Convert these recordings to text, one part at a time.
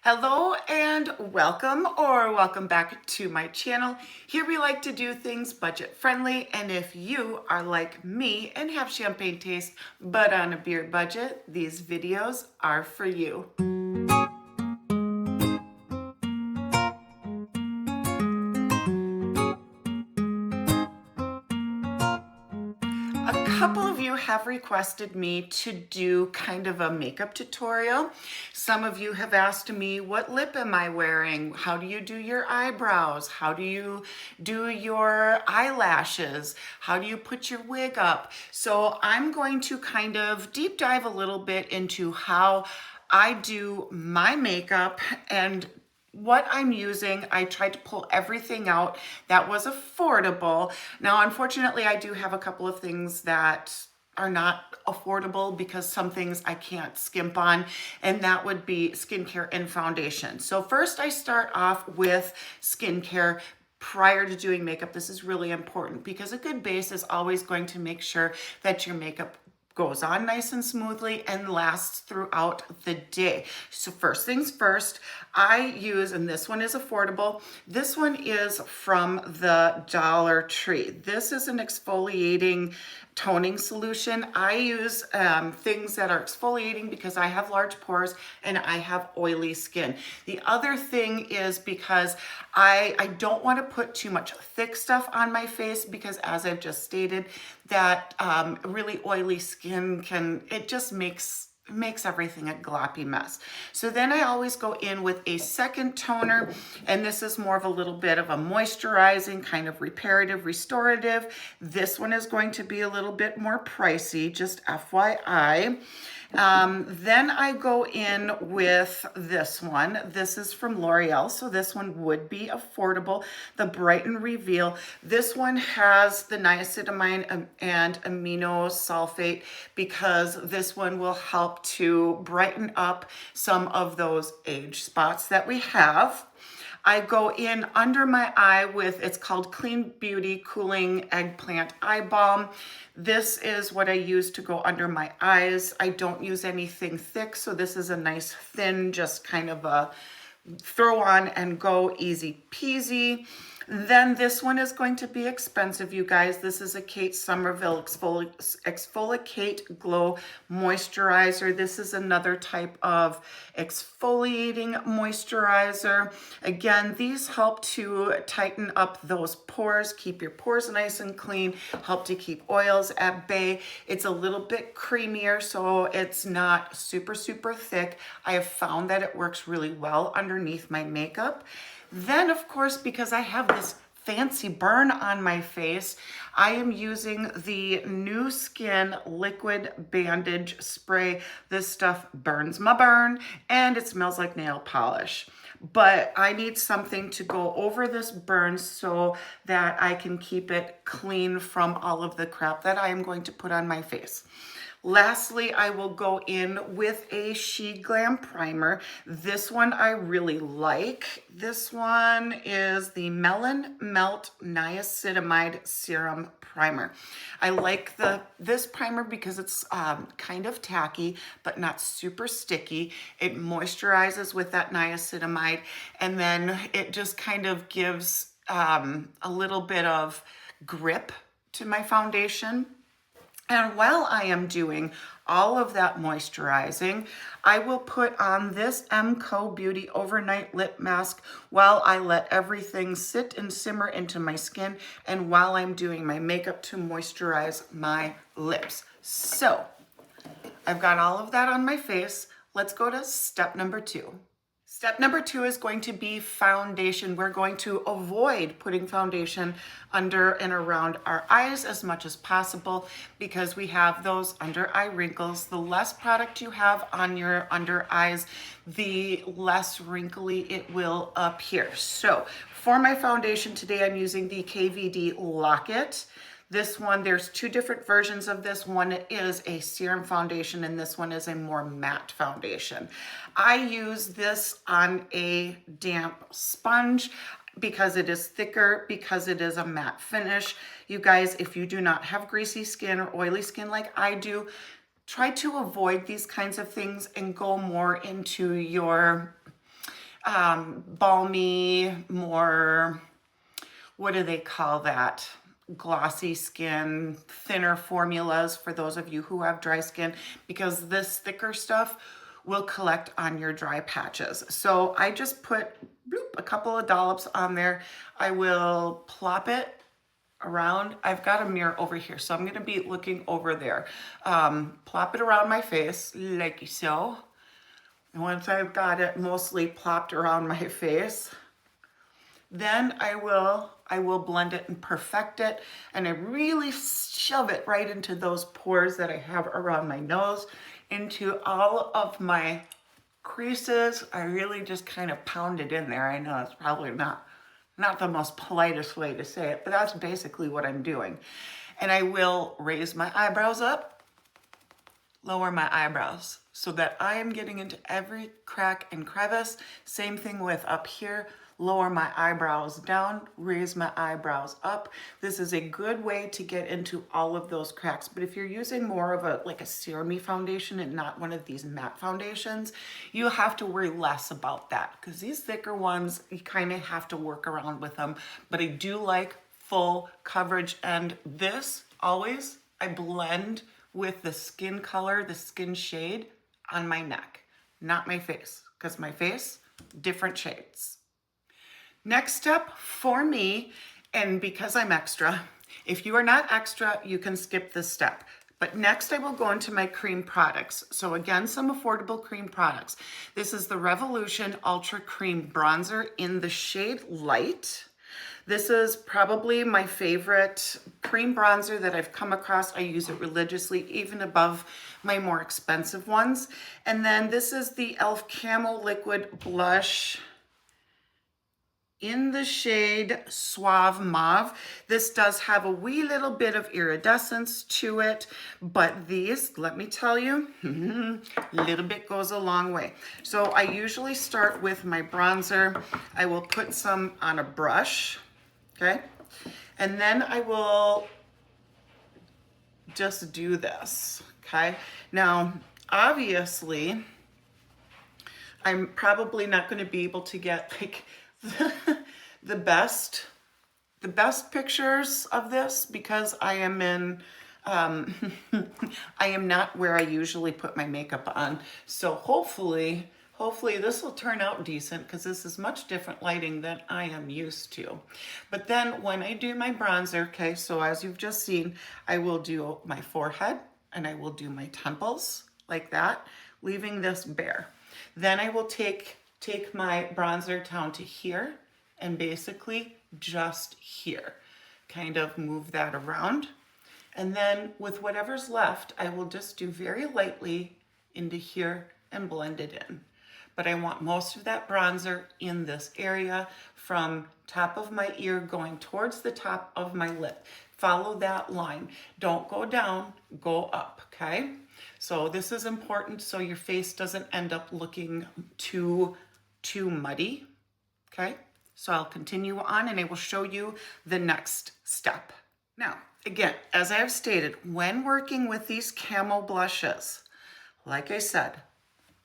Hello and welcome back to my channel. Here we like to do things budget friendly, and if you are like me and have champagne taste but on a beer budget, these videos are for you. A couple of you have requested me to do kind of a makeup tutorial. Some of you have asked me, what lip am I wearing? How do you do your eyebrows? How do you do your eyelashes? How do you put your wig up? So I'm going to kind of deep dive a little bit into how I do my makeup and what I'm using. I tried to pull everything out that was affordable. Now, unfortunately, I do have a couple of things that are not affordable because some things I can't skimp on, and that would be skincare and foundation. So first I start off with skincare. Prior to doing makeup, this is really important because a good base is always going to make sure that your makeup goes on nice and smoothly and lasts throughout the day. So first things first, I use, and this one is affordable, this one is from the Dollar Tree. This is an exfoliating toning solution. I use things that are exfoliating because I have large pores and I have oily skin. The other thing is because I don't want to put too much thick stuff on my face because, as I've just stated, that really oily skin it just makes everything a gloppy mess. So then I always go in with a second toner, and this is more of a little bit of a moisturizing, kind of reparative, restorative. This one is going to be a little bit more pricey, just FYI. Then I go in with this one. This is from L'Oreal, so this one would be affordable. The Brighten Reveal. This one has the niacinamide and amino sulfate because this one will help to brighten up some of those age spots that we have. I go in under my eye with, it's called Clean Beauty Cooling Eggplant Eye Balm. This is what I use to go under my eyes. I don't use anything thick, so this is a nice thin, just kind of a throw on and go, easy peasy. Then this one is going to be expensive, you guys. This is a Kate Somerville Exfoliate Glow Moisturizer. This is another type of exfoliating moisturizer. Again, these help to tighten up those pores, keep your pores nice and clean, help to keep oils at bay. It's a little bit creamier, so it's not super, super thick. I have found that it works really well underneath my makeup. Then, of course, because I have this fancy burn on my face, I am using the New Skin Liquid Bandage Spray. This stuff burns my burn and it smells like nail polish. But I need something to go over this burn so that I can keep it clean from all of the crap that I am going to put on my face. Lastly, I will go in with a She Glam primer. This one I really like. This one is the Melon Melt Niacinamide Serum Primer. I like this primer because it's kind of tacky, but not super sticky. It moisturizes with that niacinamide, and then it just kind of gives a little bit of grip to my foundation. And while I am doing all of that moisturizing, I will put on this MCO Beauty Overnight Lip Mask while I let everything sit and simmer into my skin and while I'm doing my makeup to moisturize my lips. So I've got all of that on my face. Let's go to step number 2. Step number 2 is going to be foundation. We're going to avoid putting foundation under and around our eyes as much as possible because we have those under eye wrinkles. The less product you have on your under eyes, the less wrinkly it will appear. So for my foundation today, I'm using the KVD Lock-It. This one, there's 2 different versions of this. One is a serum foundation and this one is a more matte foundation. I use this on a damp sponge because it is thicker, because it is a matte finish. You guys, if you do not have greasy skin or oily skin like I do, try to avoid these kinds of things and go more into your balmy, more, what do they call that? Glossy skin, thinner formulas for those of you who have dry skin, because this thicker stuff will collect on your dry patches. So I just put bloop, a couple of dollops on there. I will plop it around. I've got a mirror over here, so I'm going to be looking over there. Plop it around my face like so. And once I've got it mostly plopped around my face, then I will blend it and perfect it, and I really shove it right into those pores that I have around my nose, into all of my creases. I really just kind of pound it in there. I know it's probably not the most politest way to say it, but that's basically what I'm doing. And I will raise my eyebrows up, lower my eyebrows, so that I am getting into every crack and crevice. Same thing with up here. Lower my eyebrows down, raise my eyebrows up. This is a good way to get into all of those cracks. But if you're using more of a serum-y foundation and not one of these matte foundations, you'll have to worry less about that, because these thicker ones, you kind of have to work around with them. But I do like full coverage, and this always, I blend with the skin color, the skin shade on my neck, not my face, because my face, different shades. Next step for me, and because I'm extra, if you are not extra, you can skip this step. But next I will go into my cream products. So again, some affordable cream products. This is the Revolution Ultra Cream Bronzer in the shade Light. This is probably my favorite cream bronzer that I've come across. I use it religiously, even above my more expensive ones. And then this is the e.l.f. Camo Liquid Blush in the shade Suave Mauve. This does have a wee little bit of iridescence to it, but these, let me tell you, a little bit goes a long way. So I usually start with my bronzer. I will put some on a brush, okay? And then I will just do this, okay? Now, obviously, I'm probably not going to be able to get like the best pictures of this, because I am in I am not where I usually put my makeup on. So hopefully this will turn out decent, because this is much different lighting than I am used to. But then when I do my bronzer, okay, so as you've just seen, I will do my forehead and I will do my temples like that, leaving this bare. Then I will take my bronzer down to here and basically just here, kind of move that around. And then with whatever's left, I will just do very lightly into here and blend it in. But I want most of that bronzer in this area, from top of my ear going towards the top of my lip. Follow that line. Don't go down, go up, okay? So this is important so your face doesn't end up looking too muddy, okay? So I'll continue on and I will show you the next step. Now, again, as I have stated, when working with these camo blushes, like I said,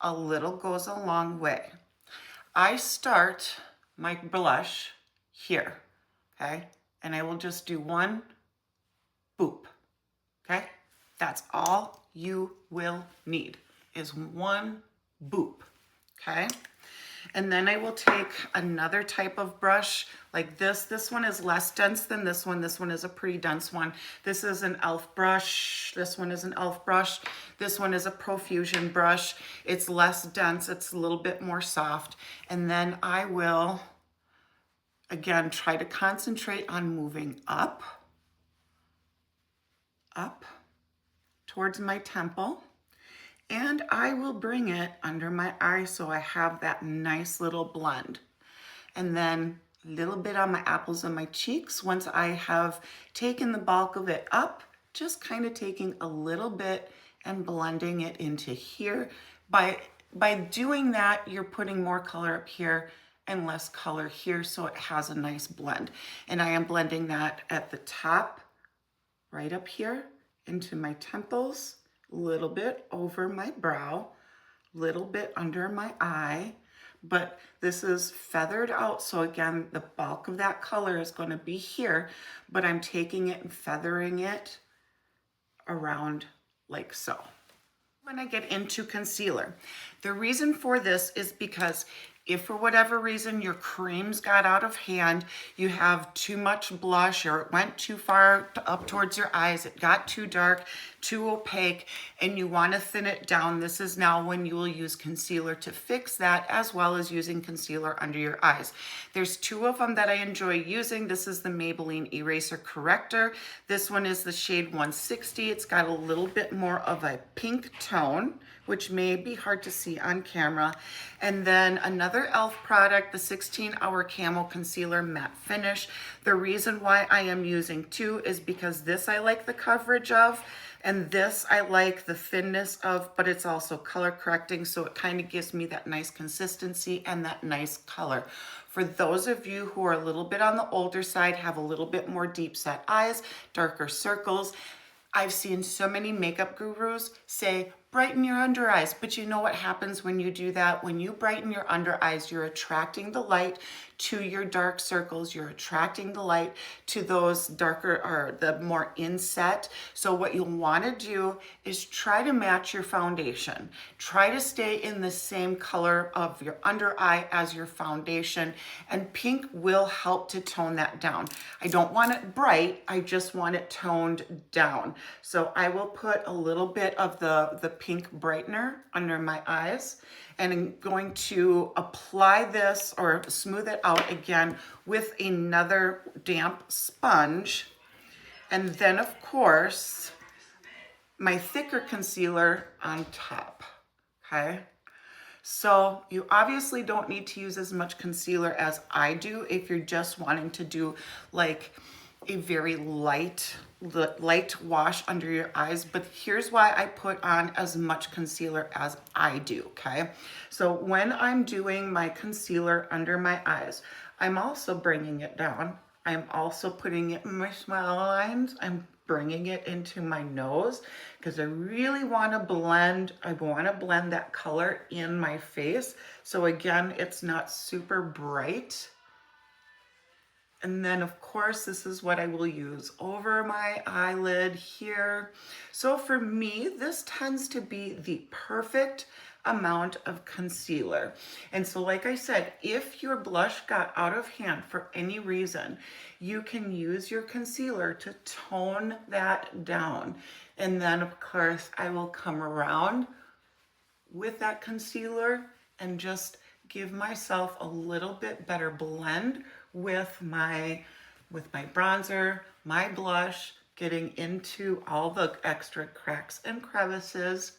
a little goes a long way. I start my blush here, okay? And I will just do one boop, okay? That's all you will need, is one boop, okay? And then I will take another type of brush like this. This one is less dense than this one. This one is a pretty dense one. This is an e.l.f. brush. This one is an e.l.f. brush. This one is a Profusion brush. It's less dense. It's a little bit more soft. And then I will, again, try to concentrate on moving up towards my temple. And I will bring it under my eye so I have that nice little blend. And then a little bit on my apples and my cheeks. Once I have taken the bulk of it up, just kind of taking a little bit and blending it into here. By doing that, you're putting more color up here and less color here, so it has a nice blend. And I am blending that at the top, right up here, into my temples, a little bit over my brow, little bit under my eye, but this is feathered out. So again, the bulk of that color is going to be here, but I'm taking it and feathering it around like so. When I get into concealer, the reason for this is because if for whatever reason your creams got out of hand, you have too much blush or it went too far up towards your eyes, it got too dark, too opaque, and you want to thin it down, this is now when you will use concealer to fix that, as well as using concealer under your eyes. There's two of them that I enjoy using. This is the Maybelline Eraser Corrector. This one is the shade 160. It's got a little bit more of a pink tone, which may be hard to see on camera. And then another e.l.f. product, the 16-Hour Camo Concealer Matte Finish. The reason why I am using two is because this I like the coverage of, and this I like the thinness of, but it's also color correcting, so it kind of gives me that nice consistency and that nice color. For those of you who are a little bit on the older side, have a little bit more deep set eyes, darker circles, I've seen so many makeup gurus say, brighten your under eyes. But you know what happens when you do that? When you brighten your under eyes, you're attracting the light to your dark circles. You're attracting the light to those darker or the more inset. So what you'll want to do is try to match your foundation. Try to stay in the same color of your under eye as your foundation. And pink will help to tone that down. I don't want it bright. I just want it toned down. So I will put a little bit of the pink brightener under my eyes, and I'm going to apply this or smooth it out again with another damp sponge. And then of course, my thicker concealer on top, okay? So you obviously don't need to use as much concealer as I do if you're just wanting to do like a very light wash under your eyes, but here's why I put on as much concealer as I do, okay? So when I'm doing my concealer under my eyes, I'm also bringing it down. I'm also putting it in my smile lines. I'm bringing it into my nose because I really want to blend. I want to blend that color in my face. So again, it's not super bright. And then of course, this is what I will use over my eyelid here. So for me, this tends to be the perfect amount of concealer. And so like I said, if your blush got out of hand for any reason, you can use your concealer to tone that down. And then of course, I will come around with that concealer and just give myself a little bit better blend with my bronzer, my blush, getting into all the extra cracks and crevices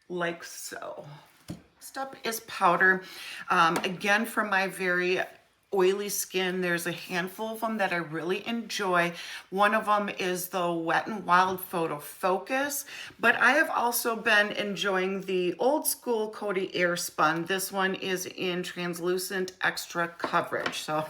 like so. Next up is powder. Again, for my very oily skin, there's a handful of them that I really enjoy. One of them is the Wet n Wild Photo Focus, but I have also been enjoying the old school Coty Airspun. This one is in translucent extra coverage. So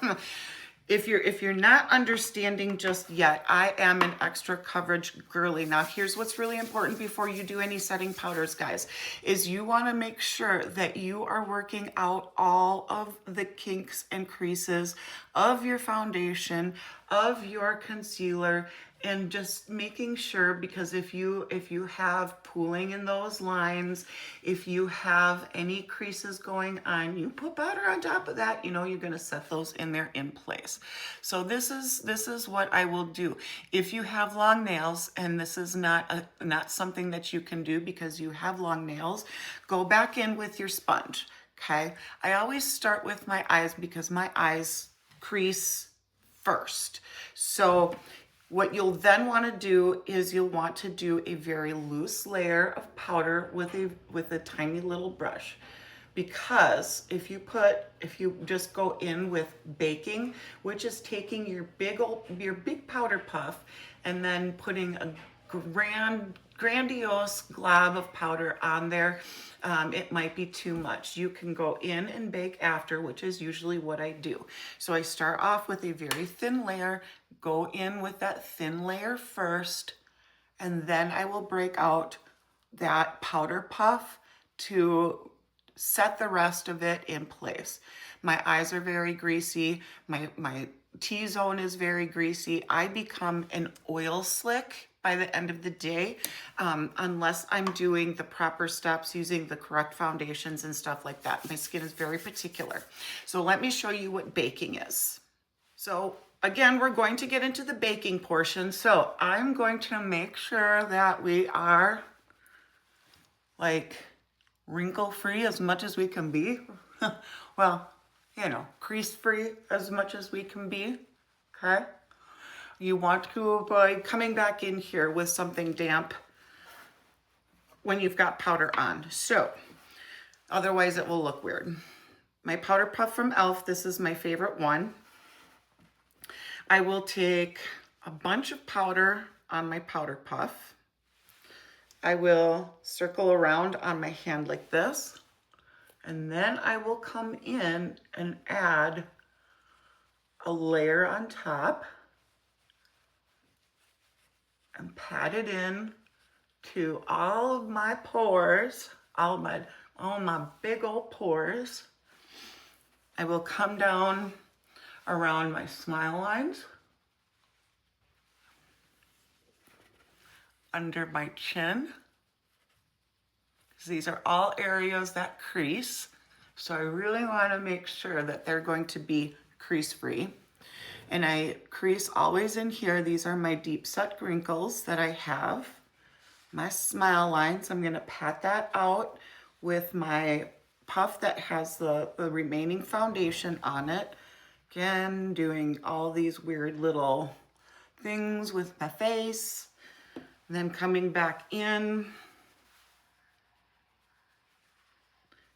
if you're not understanding just yet, I am an extra coverage girly. Now, here's what's really important before you do any setting powders, guys, is you want to make sure that you are working out all of the kinks and creases of your foundation, of your concealer, and just making sure, because if you have pooling in those lines, if you have any creases going on, you put powder on top of that, you know you're going to set those in there in place. So this is what I will do. If you have long nails, and this is not something that you can do because you have long nails, go back in with your sponge, okay? I always start with my eyes because my eyes crease first. So what you'll then want to do is you'll want to do a very loose layer of powder with a tiny little brush. Because if you just go in with baking, which is taking your big powder puff and then putting a grandiose glob of powder on there, it might be too much. You can go in and bake after, which is usually what I do. So I start off with a very thin layer, go in with that thin layer first, and then I will break out that powder puff to set the rest of it in place. My eyes are very greasy. My T-zone is very greasy. I become an oil slick by the end of the day, unless I'm doing the proper steps using the correct foundations and stuff like that. My skin is very particular. So let me show you what baking is. So again, we're going to get into the baking portion. So I'm going to make sure that we are like wrinkle-free as much as we can be. Well, you know, crease-free as much as we can be, okay? You want to avoid coming back in here with something damp when you've got powder on. So, otherwise it will look weird. My powder puff from e.l.f., this is my favorite one. I will take a bunch of powder on my powder puff. I will circle around on my hand like this. And then I will come in and add a layer on top and pat it in to all of my pores, all my big old pores. I will come down around my smile lines, under my chin. These are all areas that crease, so I really want to make sure that they're going to be crease-free. And I crease always in here. These are my deep set wrinkles that I have. My smile lines, I'm going to pat that out with my puff that has the remaining foundation on it. Again, doing all these weird little things with my face. And then coming back in.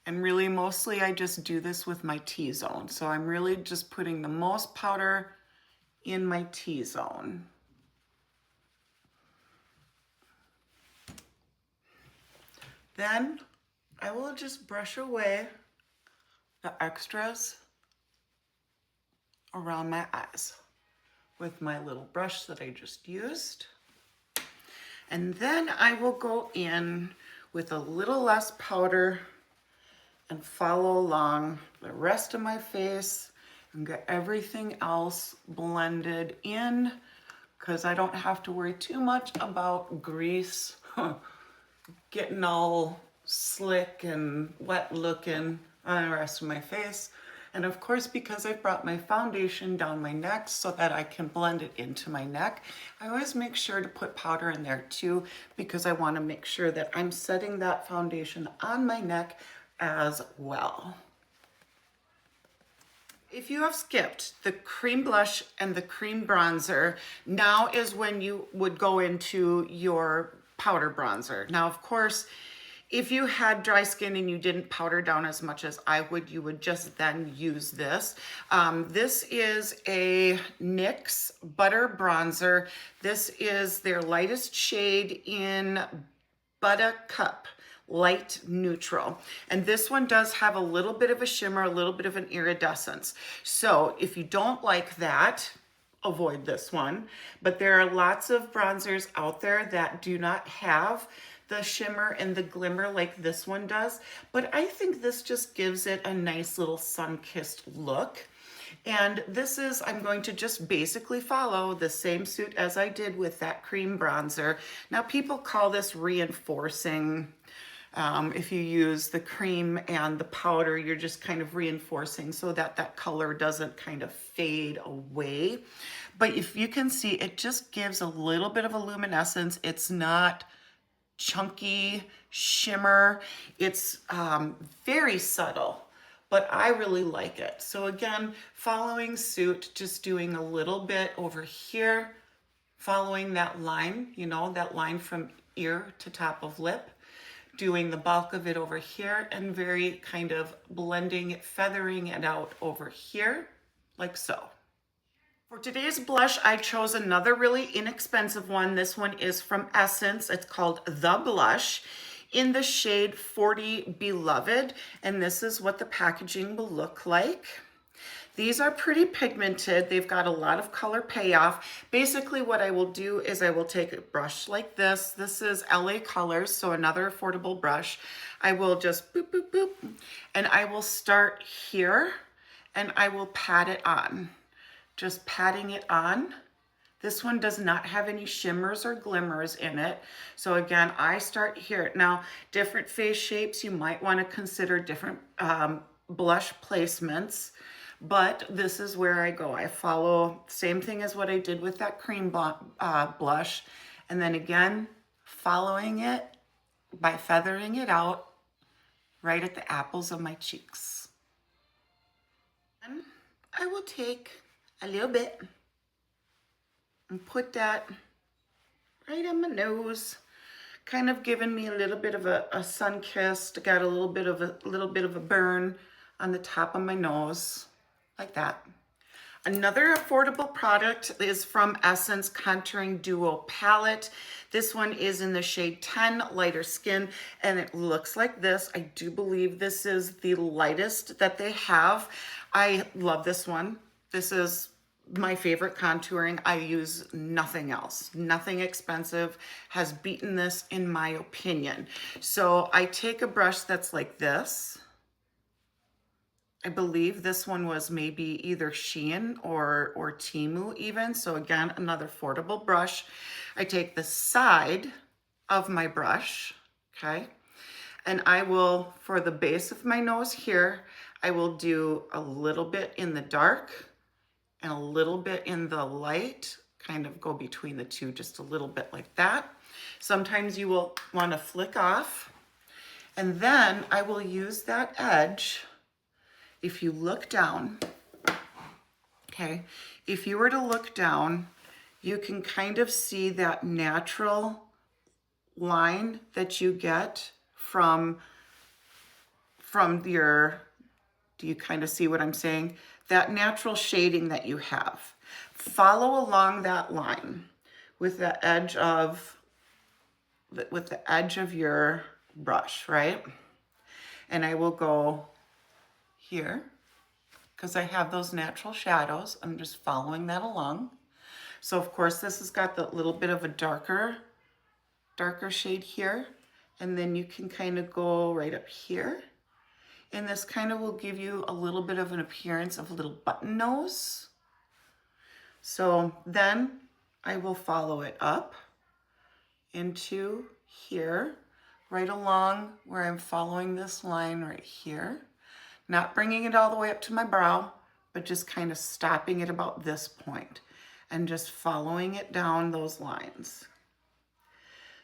And really, mostly I just do this with my T-zone. So I'm really just putting the most powder in my T-zone. Then I will just brush away the extras around my eyes with my little brush that I just used. And then I will go in with a little less powder and follow along the rest of my face and get everything else blended in, because I don't have to worry too much about grease getting all slick and wet looking on the rest of my face. And of course, because I've brought my foundation down my neck so that I can blend it into my neck, I always make sure to put powder in there too, because I want to make sure that I'm setting that foundation on my neck as well. If you have skipped the cream blush and the cream bronzer, now is when you would go into your powder bronzer. Now, of course, if you had dry skin and you didn't powder down as much as I would, you would just then use this. This is a NYX Butter Bronzer. This is their lightest shade in Buttercup. Light neutral. And this one does have a little bit of a shimmer, a little bit of an iridescence. So if you don't like that, avoid this one. But there are lots of bronzers out there that do not have the shimmer and the glimmer like this one does. But I think this just gives it a nice little sun-kissed look. And this is, I'm going to just basically follow the same suit as I did with that cream bronzer. Now people call this reinforcing. If you use the cream and the powder, you're just kind of reinforcing so that that color doesn't kind of fade away. But if you can see, it just gives a little bit of a luminescence. It's not chunky shimmer. It's very subtle, but I really like it. So again, following suit, just doing a little bit over here, following that line, you know, that line from ear to top of lip, doing the bulk of it over here, and very kind of blending it, feathering it out over here, like so. For today's blush, I chose another really inexpensive one. This one is from Essence. It's called The Blush in the shade 40 Beloved, and this is what the packaging will look like. These are pretty pigmented. They've got a lot of color payoff. Basically what I will do is I will take a brush like this. This is LA Colors, so another affordable brush. I will just boop, boop, boop, and I will start here and I will pat it on. Just patting it on. This one does not have any shimmers or glimmers in it. So again, I start here. Now, different face shapes, you might want to consider different blush placements, but this is where I go. I follow same thing as what I did with that cream blush. And then again, following it by feathering it out right at the apples of my cheeks. And I will take a little bit and put that right on my nose, kind of giving me a little bit of a sun kiss. Got a little bit of a burn on the top of my nose, like that. Another affordable product is from Essence Contouring Duo Palette. This one is in the shade 10, Lighter Skin, and it looks like this. I do believe this is the lightest that they have. I love this one. This is my favorite contouring. I use nothing else. Nothing expensive has beaten this in my opinion. So I take a brush that's like this. I believe this one was maybe either Shein or Temu even. So again, another affordable brush. I take the side of my brush, okay? And I will, for the base of my nose here, I will do a little bit in the dark and a little bit in the light, kind of go between the two just a little bit like that. Sometimes you will want to flick off. And then I will use that edge. If you look down, okay, if you were to look down, you can kind of see that natural line that you get from your, do you kind of see what I'm saying? That natural shading that you have. Follow along that line with the edge of your brush, right? And I will go here because I have those natural shadows. I'm just following that along. So of course this has got the little bit of a darker shade here, and then you can kind of go right up here. And this kind of will give you a little bit of an appearance of a little button nose. So then I will follow it up into here, right along where I'm following this line right here. Not bringing it all the way up to my brow, but just kind of stopping it about this point and just following it down those lines.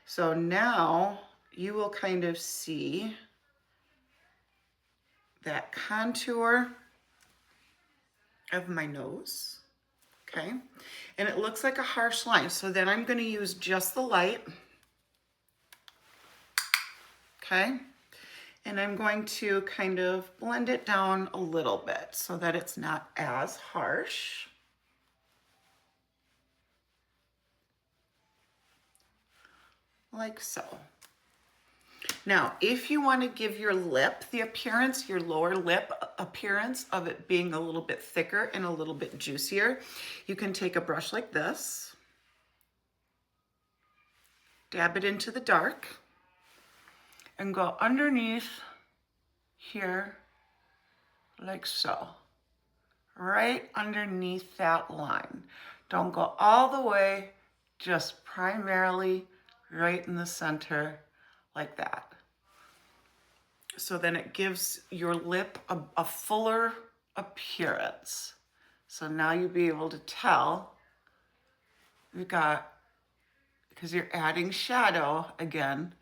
So now you will kind of see that contour of my nose, okay? And it looks like a harsh line. So then I'm gonna use just the light, okay? And I'm going to kind of blend it down a little bit so that it's not as harsh. Like so. Now, if you want to give your lip the appearance, your lower lip appearance of it being a little bit thicker and a little bit juicier, you can take a brush like this, dab it into the dark, and go underneath here like so, right underneath that line. Don't go all the way, just primarily right in the center like that. So then it gives your lip a fuller appearance. So now you'll be able to tell you got, because you're adding shadow again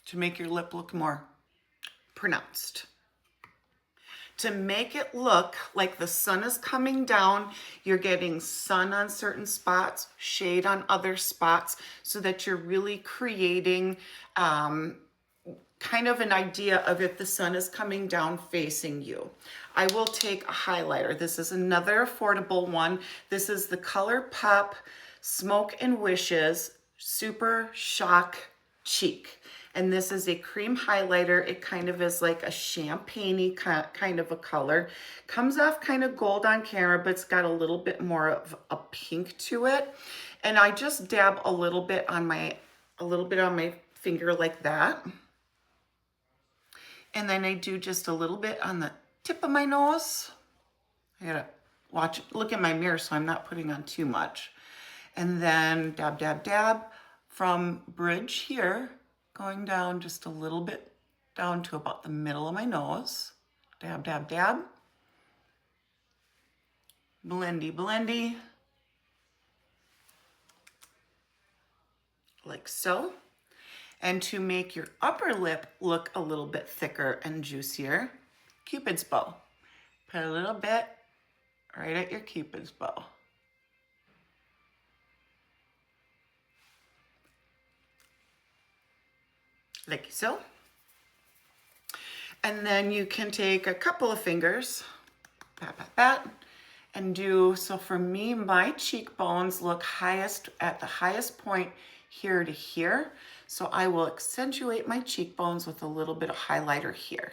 to make your lip look more pronounced. To make it look like the sun is coming down, you're getting sun on certain spots, shade on other spots, so that you're really creating kind of an idea of if the sun is coming down facing you. I will take a highlighter. This is another affordable one. This is the ColourPop Smoke and Wishes Super Shock Cheek. And this is a cream highlighter. It kind of is like a champagne-y kind of a color. Comes off kind of gold on camera, but it's got a little bit more of a pink to it. And I just dab a little bit on my finger like that. And then I do just a little bit on the tip of my nose. I gotta look in my mirror so I'm not putting on too much. And then dab, dab, dab from bridge here, going down just a little bit down to about the middle of my nose. Dab, dab, dab. Blendy, blendy. Like so. And to make your upper lip look a little bit thicker and juicier, Cupid's bow. Put a little bit right at your Cupid's bow. Like so. And then you can take a couple of fingers, pat, pat, pat, and do, so for me, my cheekbones look highest at the highest point here to here. So I will accentuate my cheekbones with a little bit of highlighter here.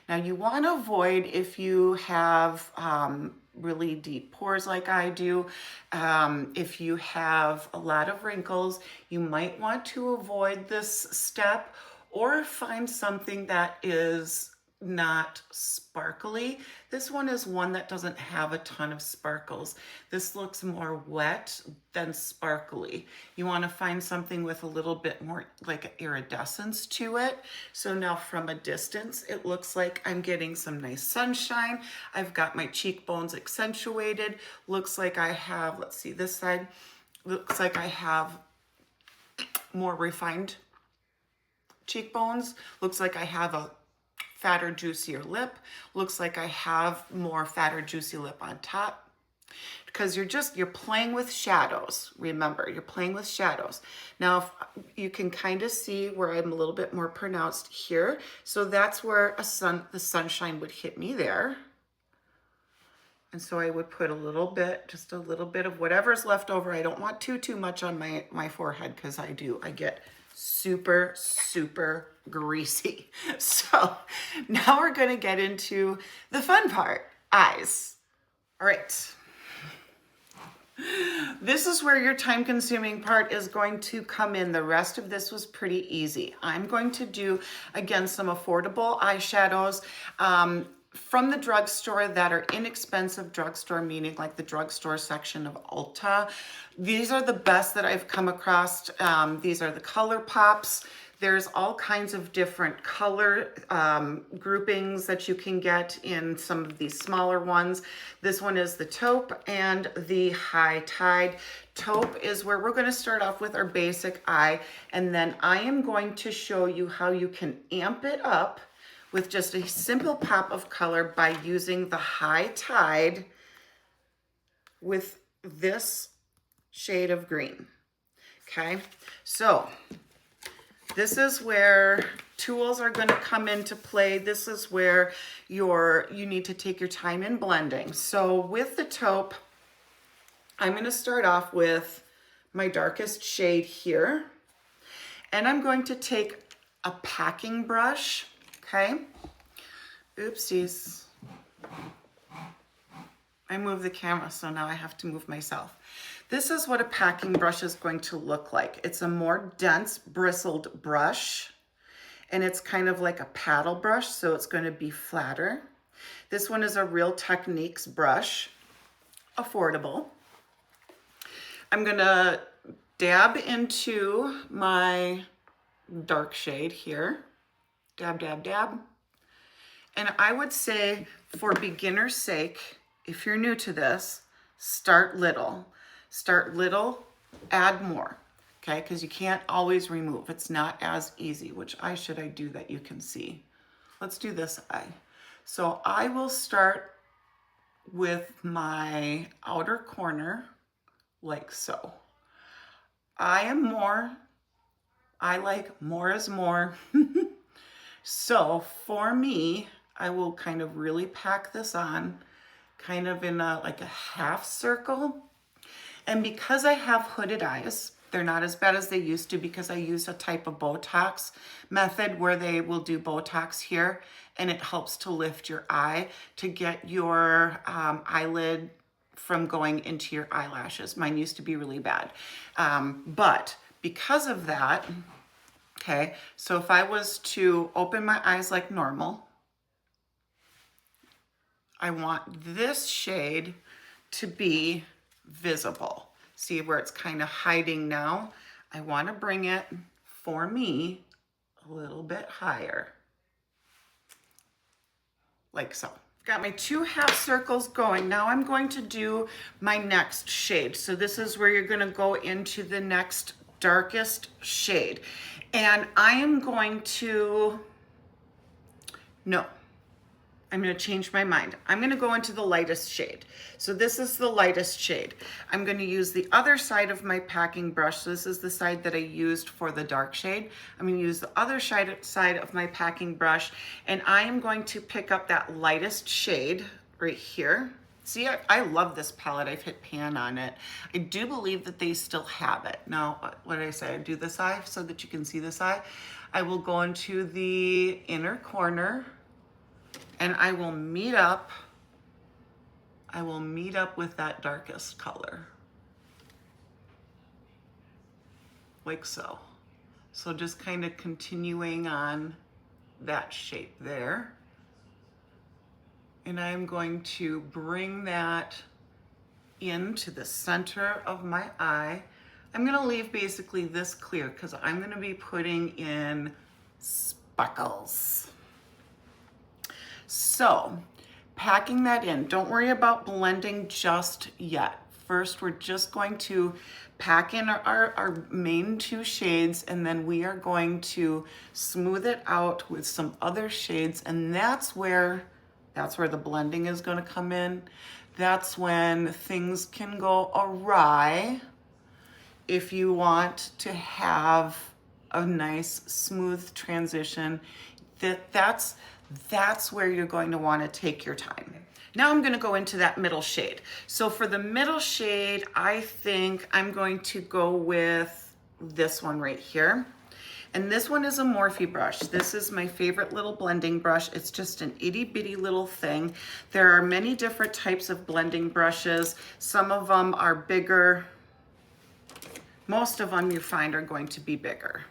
Now you want to avoid, if you have really deep pores like I do, if you have a lot of wrinkles, you might want to avoid this step or find something that is not sparkly. This one is one that doesn't have a ton of sparkles. This looks more wet than sparkly. You want to find something with a little bit more like iridescence to it. So now from a distance, it looks like I'm getting some nice sunshine. I've got my cheekbones accentuated. Looks like I have, let's see this side, looks like I have more refined cheekbones. Looks like I have a fatter, juicier lip. Looks like I have more fatter, juicy lip on top. Because you're playing with shadows. Remember, you're playing with shadows. Now, if you can kind of see where I'm a little bit more pronounced here. So that's where the sunshine would hit me there. And so I would put a little bit, just a little bit of whatever's left over. I don't want too much on my forehead because I get super, super greasy. So now we're going to get into the fun part, eyes. All right. This is where your time-consuming part is going to come in. The rest of this was pretty easy. I'm going to do, again, some affordable eyeshadows from the drugstore that are inexpensive drugstore, meaning like the drugstore section of Ulta. These are the best that I've come across. These are the Color Pops. There's all kinds of different color groupings that you can get in some of these smaller ones. This one is the Taupe and the High Tide. Taupe is where we're going to start off with our basic eye, and then I am going to show you how you can amp it up with just a simple pop of color by using the High Tide with this shade of green. Okay, so this is where tools are going to come into play. This is where you need to take your time in blending. So with the Taupe, I'm going to start off with my darkest shade here, and I'm going to take a packing brush. Okay, oopsies. I moved the camera, so now I have to move myself. This is what a packing brush is going to look like. It's a more dense bristled brush, and it's kind of like a paddle brush, so it's going to be flatter. This one is a Real Techniques brush, affordable. I'm going to dab into my dark shade here. Dab, dab, dab. And I would say, for beginner's sake, if you're new to this, start little. Start little, add more, okay? Because you can't always remove. It's not as easy. Which eye should I do that you can see? Let's do this eye. So I will start with my outer corner, like so. I like more is more. So for me, I will kind of really pack this on, kind of in like a half circle. And because I have hooded eyes, They're not as bad as they used to because I use a type of Botox method where they will do Botox here, and it helps to lift your eye to get your eyelid from going into your eyelashes. Mine used to be really bad. But because of that, okay, so if I was to open my eyes like normal, I want this shade to be visible. See where it's kind of hiding now? I want to bring it, for me, a little bit higher. Like so. Got my 2 half circles going. Now I'm going to do my next shade. So this is where you're going to go into the next darkest shade. And I am going to, no, I'm going to change my mind. I'm going to go into the lightest shade. So this is the lightest shade. I'm going to use the other side of my packing brush. So this is the side that I used for the dark shade. I'm going to use the other side of my packing brush, and I am going to pick up that lightest shade right here. See, I love this palette. I've hit pan on it. I do believe that they still have it. Now, what did I say? I do this eye so that you can see this eye. I will go into the inner corner, and I will meet up with that darkest color. Like so. So just kind of continuing on that shape there. And I'm going to bring that into the center of my eye. I'm gonna leave basically this clear because I'm gonna be putting in sparkles. So, packing that in, don't worry about blending just yet. First, we're just going to pack in our main 2 shades, and then we are going to smooth it out with some other shades, and that's where the blending is going to come in. That's when things can go awry if you want to have a nice smooth transition. That's where you're going to want to take your time. Now I'm going to go into that middle shade. So for the middle shade, I think I'm going to go with this one right here. And this one is a Morphe brush. This is my favorite little blending brush. It's just an itty bitty little thing. There are many different types of blending brushes. Some of them are bigger. Most of them you find are going to be bigger.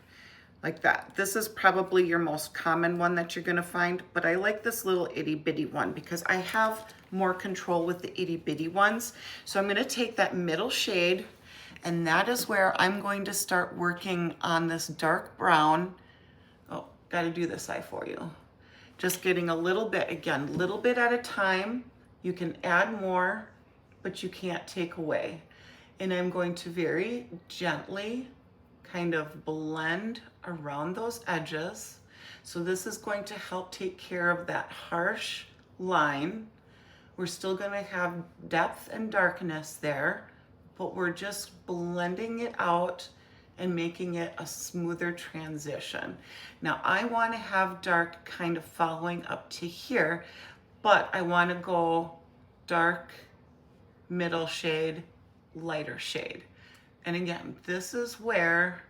Like that. This is probably your most common one that you're gonna find, but I like this little itty bitty one because I have more control with the itty bitty ones. So I'm gonna take that middle shade, and that is where I'm going to start working on this dark brown. Oh, gotta do this eye for you. Just getting a little bit, again, little bit at a time. You can add more, but you can't take away. And I'm going to very gently kind of blend around those edges. So this is going to help take care of that harsh line. We're still going to have depth and darkness there, but we're just blending it out and making it a smoother transition. Now I want to have dark kind of following up to here, but I want to go dark, middle shade, lighter shade. And again, this is where,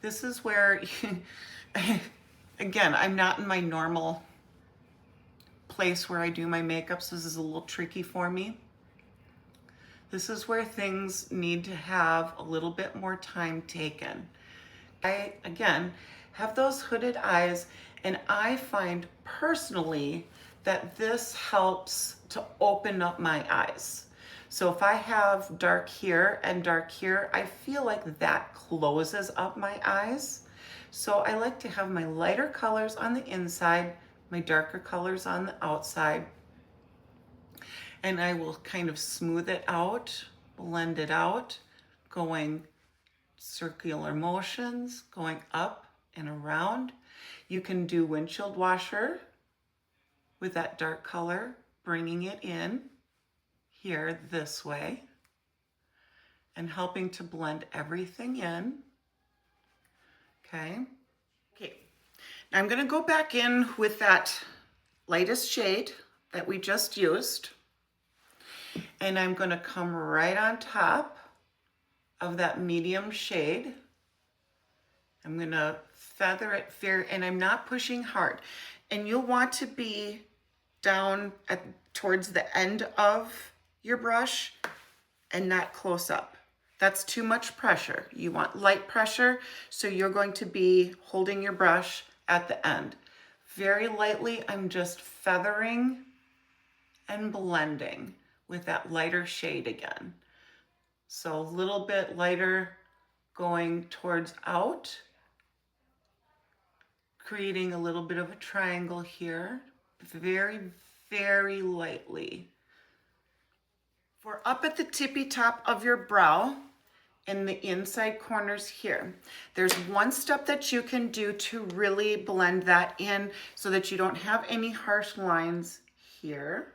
this is where, again, I'm not in my normal place where I do my makeup, so this is a little tricky for me. This is where things need to have a little bit more time taken. I, again, have those hooded eyes, and I find personally that this helps to open up my eyes. So if I have dark here and dark here, I feel like that closes up my eyes. So I like to have my lighter colors on the inside, my darker colors on the outside, and I will kind of smooth it out, blend it out, going circular motions, going up and around. You can do windshield washer with that dark color, bringing it in here this way and helping to blend everything in. Okay. Now I'm going to go back in with that lightest shade that we just used, and I'm going to come right on top of that medium shade. I'm gonna feather it fair, and I'm not pushing hard. And you'll want to be down towards the end of your brush and not close up. That's too much pressure. You want light pressure, so you're going to be holding your brush at the end. Very lightly, I'm just feathering and blending with that lighter shade again. So a little bit lighter going towards out, creating a little bit of a triangle here, very, very lightly. For up at the tippy top of your brow, in the inside corners here, there's one step that you can do to really blend that in so that you don't have any harsh lines here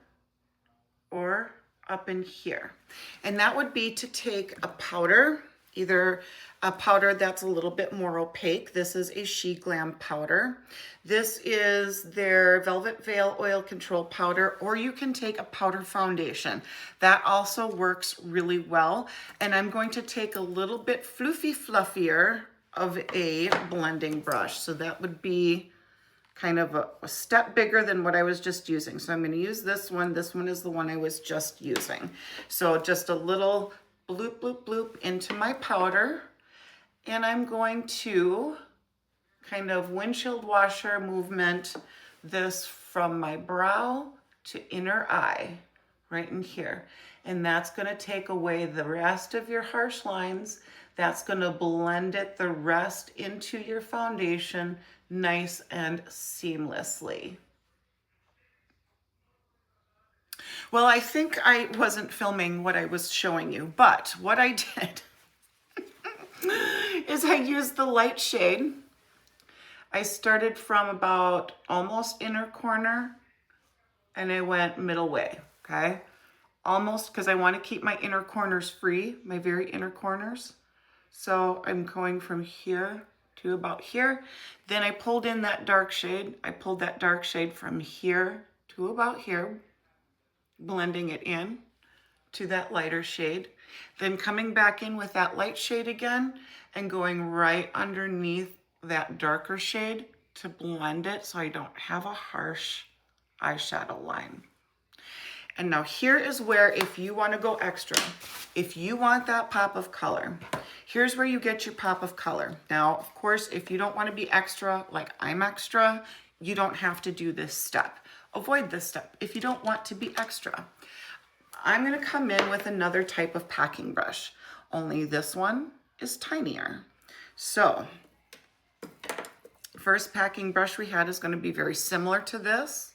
or up in here. And that would be to take a powder, either a powder that's a little bit more opaque. This is a She Glam powder. This is their Velvet Veil Oil Control Powder, or you can take a powder foundation. That also works really well. And I'm going to take a little bit fluffier of a blending brush. So that would be kind of a step bigger than what I was just using. So I'm going to use this one. This one is the one I was just using. So just a little bloop, bloop, bloop into my powder. And I'm going to kind of windshield washer movement this from my brow to inner eye, right in here. And that's going to take away the rest of your harsh lines. That's going to blend it the rest into your foundation nice and seamlessly. Well, I think I wasn't filming what I was showing you, but what I did is I used the light shade. I started from about almost inner corner and I went middle way, okay? Almost, because I want to keep my inner corners free, my very inner corners. So I'm going from here to about here. Then I pulled in that dark shade. I pulled that dark shade from here to about here, blending it in to that lighter shade. Then coming back in with that light shade again and going right underneath that darker shade to blend it so I don't have a harsh eyeshadow line. And now here is where, if you want to go extra, if you want that pop of color, here's where you get your pop of color. Now, of course, if you don't want to be extra, like I'm extra, you don't have to do this step. Avoid this step if you don't want to be extra. I'm going to come in with another type of packing brush, only this one is tinier. So, first packing brush we had is going to be very similar to this.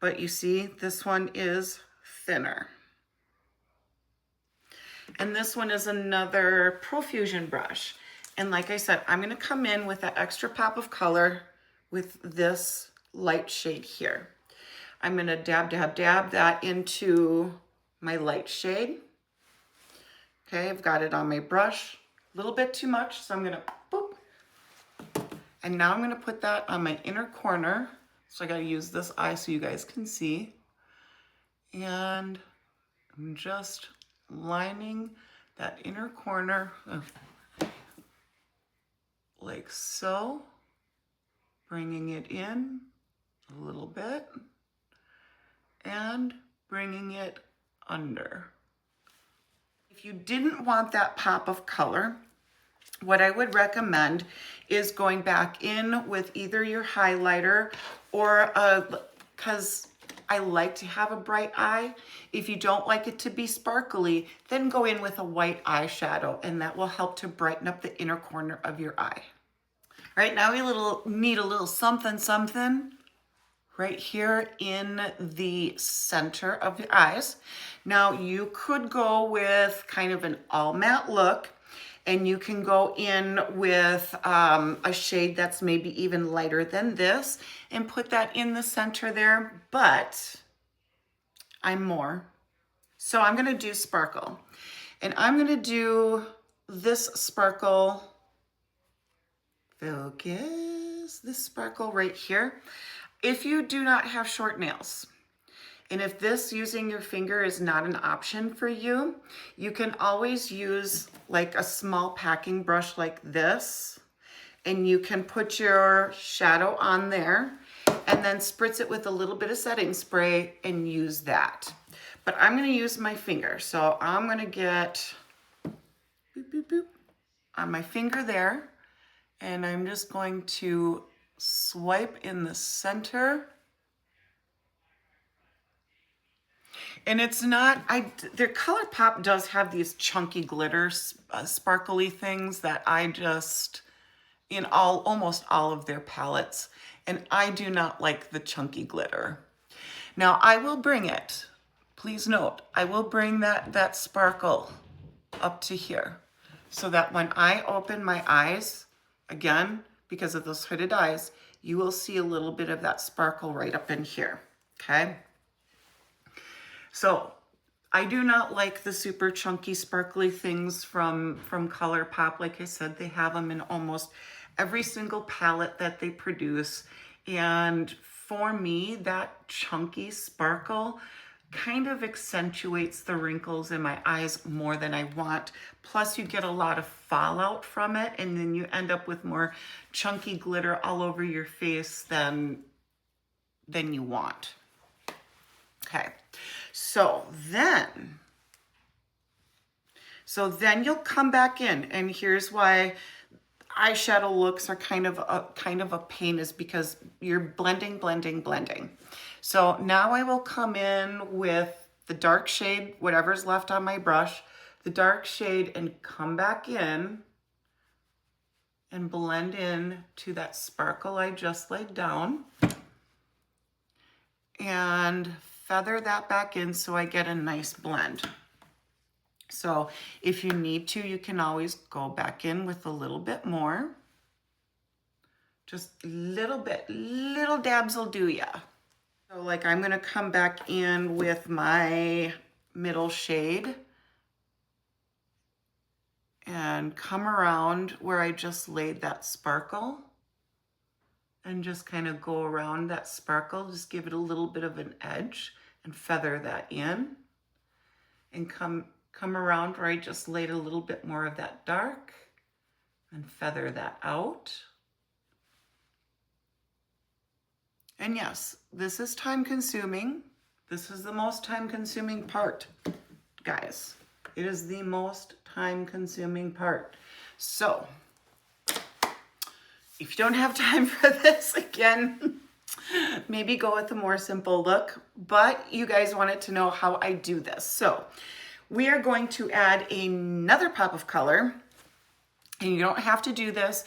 But you see, this one is thinner. And this one is another Profusion brush. And like I said, I'm gonna come in with that extra pop of color with this light shade here. I'm gonna dab, dab, dab that into my light shade. Okay, I've got it on my brush. A little bit too much, so I'm gonna boop. And now I'm gonna put that on my inner corner. So I gotta use this eye so you guys can see. And I'm just lining that inner corner like so, bringing it in a little bit and bringing it under. If you didn't want that pop of color, what I would recommend is going back in with either your highlighter or because I like to have a bright eye. If you don't like it to be sparkly, then go in with a white eyeshadow and that will help to brighten up the inner corner of your eye. All right, now we need a little something, something right here in the center of your eyes. Now you could go with kind of an all matte look, and you can go in with a shade that's maybe even lighter than this and put that in the center there, but I'm more. So I'm gonna do sparkle. And I'm gonna do this sparkle, focus, this sparkle right here. If you do not have short nails, And if this using your finger is not an option for you, you can always use like a small packing brush like this, and you can put your shadow on there and then spritz it with a little bit of setting spray and use that. But I'm gonna use my finger. So I'm gonna get boop, boop, boop on my finger there, and I'm just going to swipe in the center. And it's not, their ColourPop does have these chunky glitter sparkly things that I just, in almost all of their palettes, and I do not like the chunky glitter. Now I will bring it, please note, I will bring that sparkle up to here so that when I open my eyes, again, because of those hooded eyes, you will see a little bit of that sparkle right up in here, okay? So I do not like the super chunky sparkly things from ColourPop. Like I said, they have them in almost every single palette that they produce. And for me, that chunky sparkle kind of accentuates the wrinkles in my eyes more than I want. Plus you get a lot of fallout from it, and then you end up with more chunky glitter all over your face than you want. Okay. So then you'll come back in, and here's why eyeshadow looks are kind of a pain, is because you're blending. So now I will come in with the dark shade, whatever's left on my brush, the dark shade, and come back in and blend in to that sparkle I just laid down. And feather that back in so I get a nice blend. So if you need to, you can always go back in with a little bit more. Just a little bit, little dabs will do ya. So like I'm gonna come back in with my middle shade and come around where I just laid that sparkle, and just kind of go around that sparkle, just give it a little bit of an edge and feather that in, and come around where I just laid a little bit more of that dark and feather that out. And yes, this is time consuming. This is the most time consuming part, guys. It is the most time consuming part. So if you don't have time for this, again, maybe go with a more simple look, but you guys wanted to know how I do this. So we are going to add another pop of color, and you don't have to do this.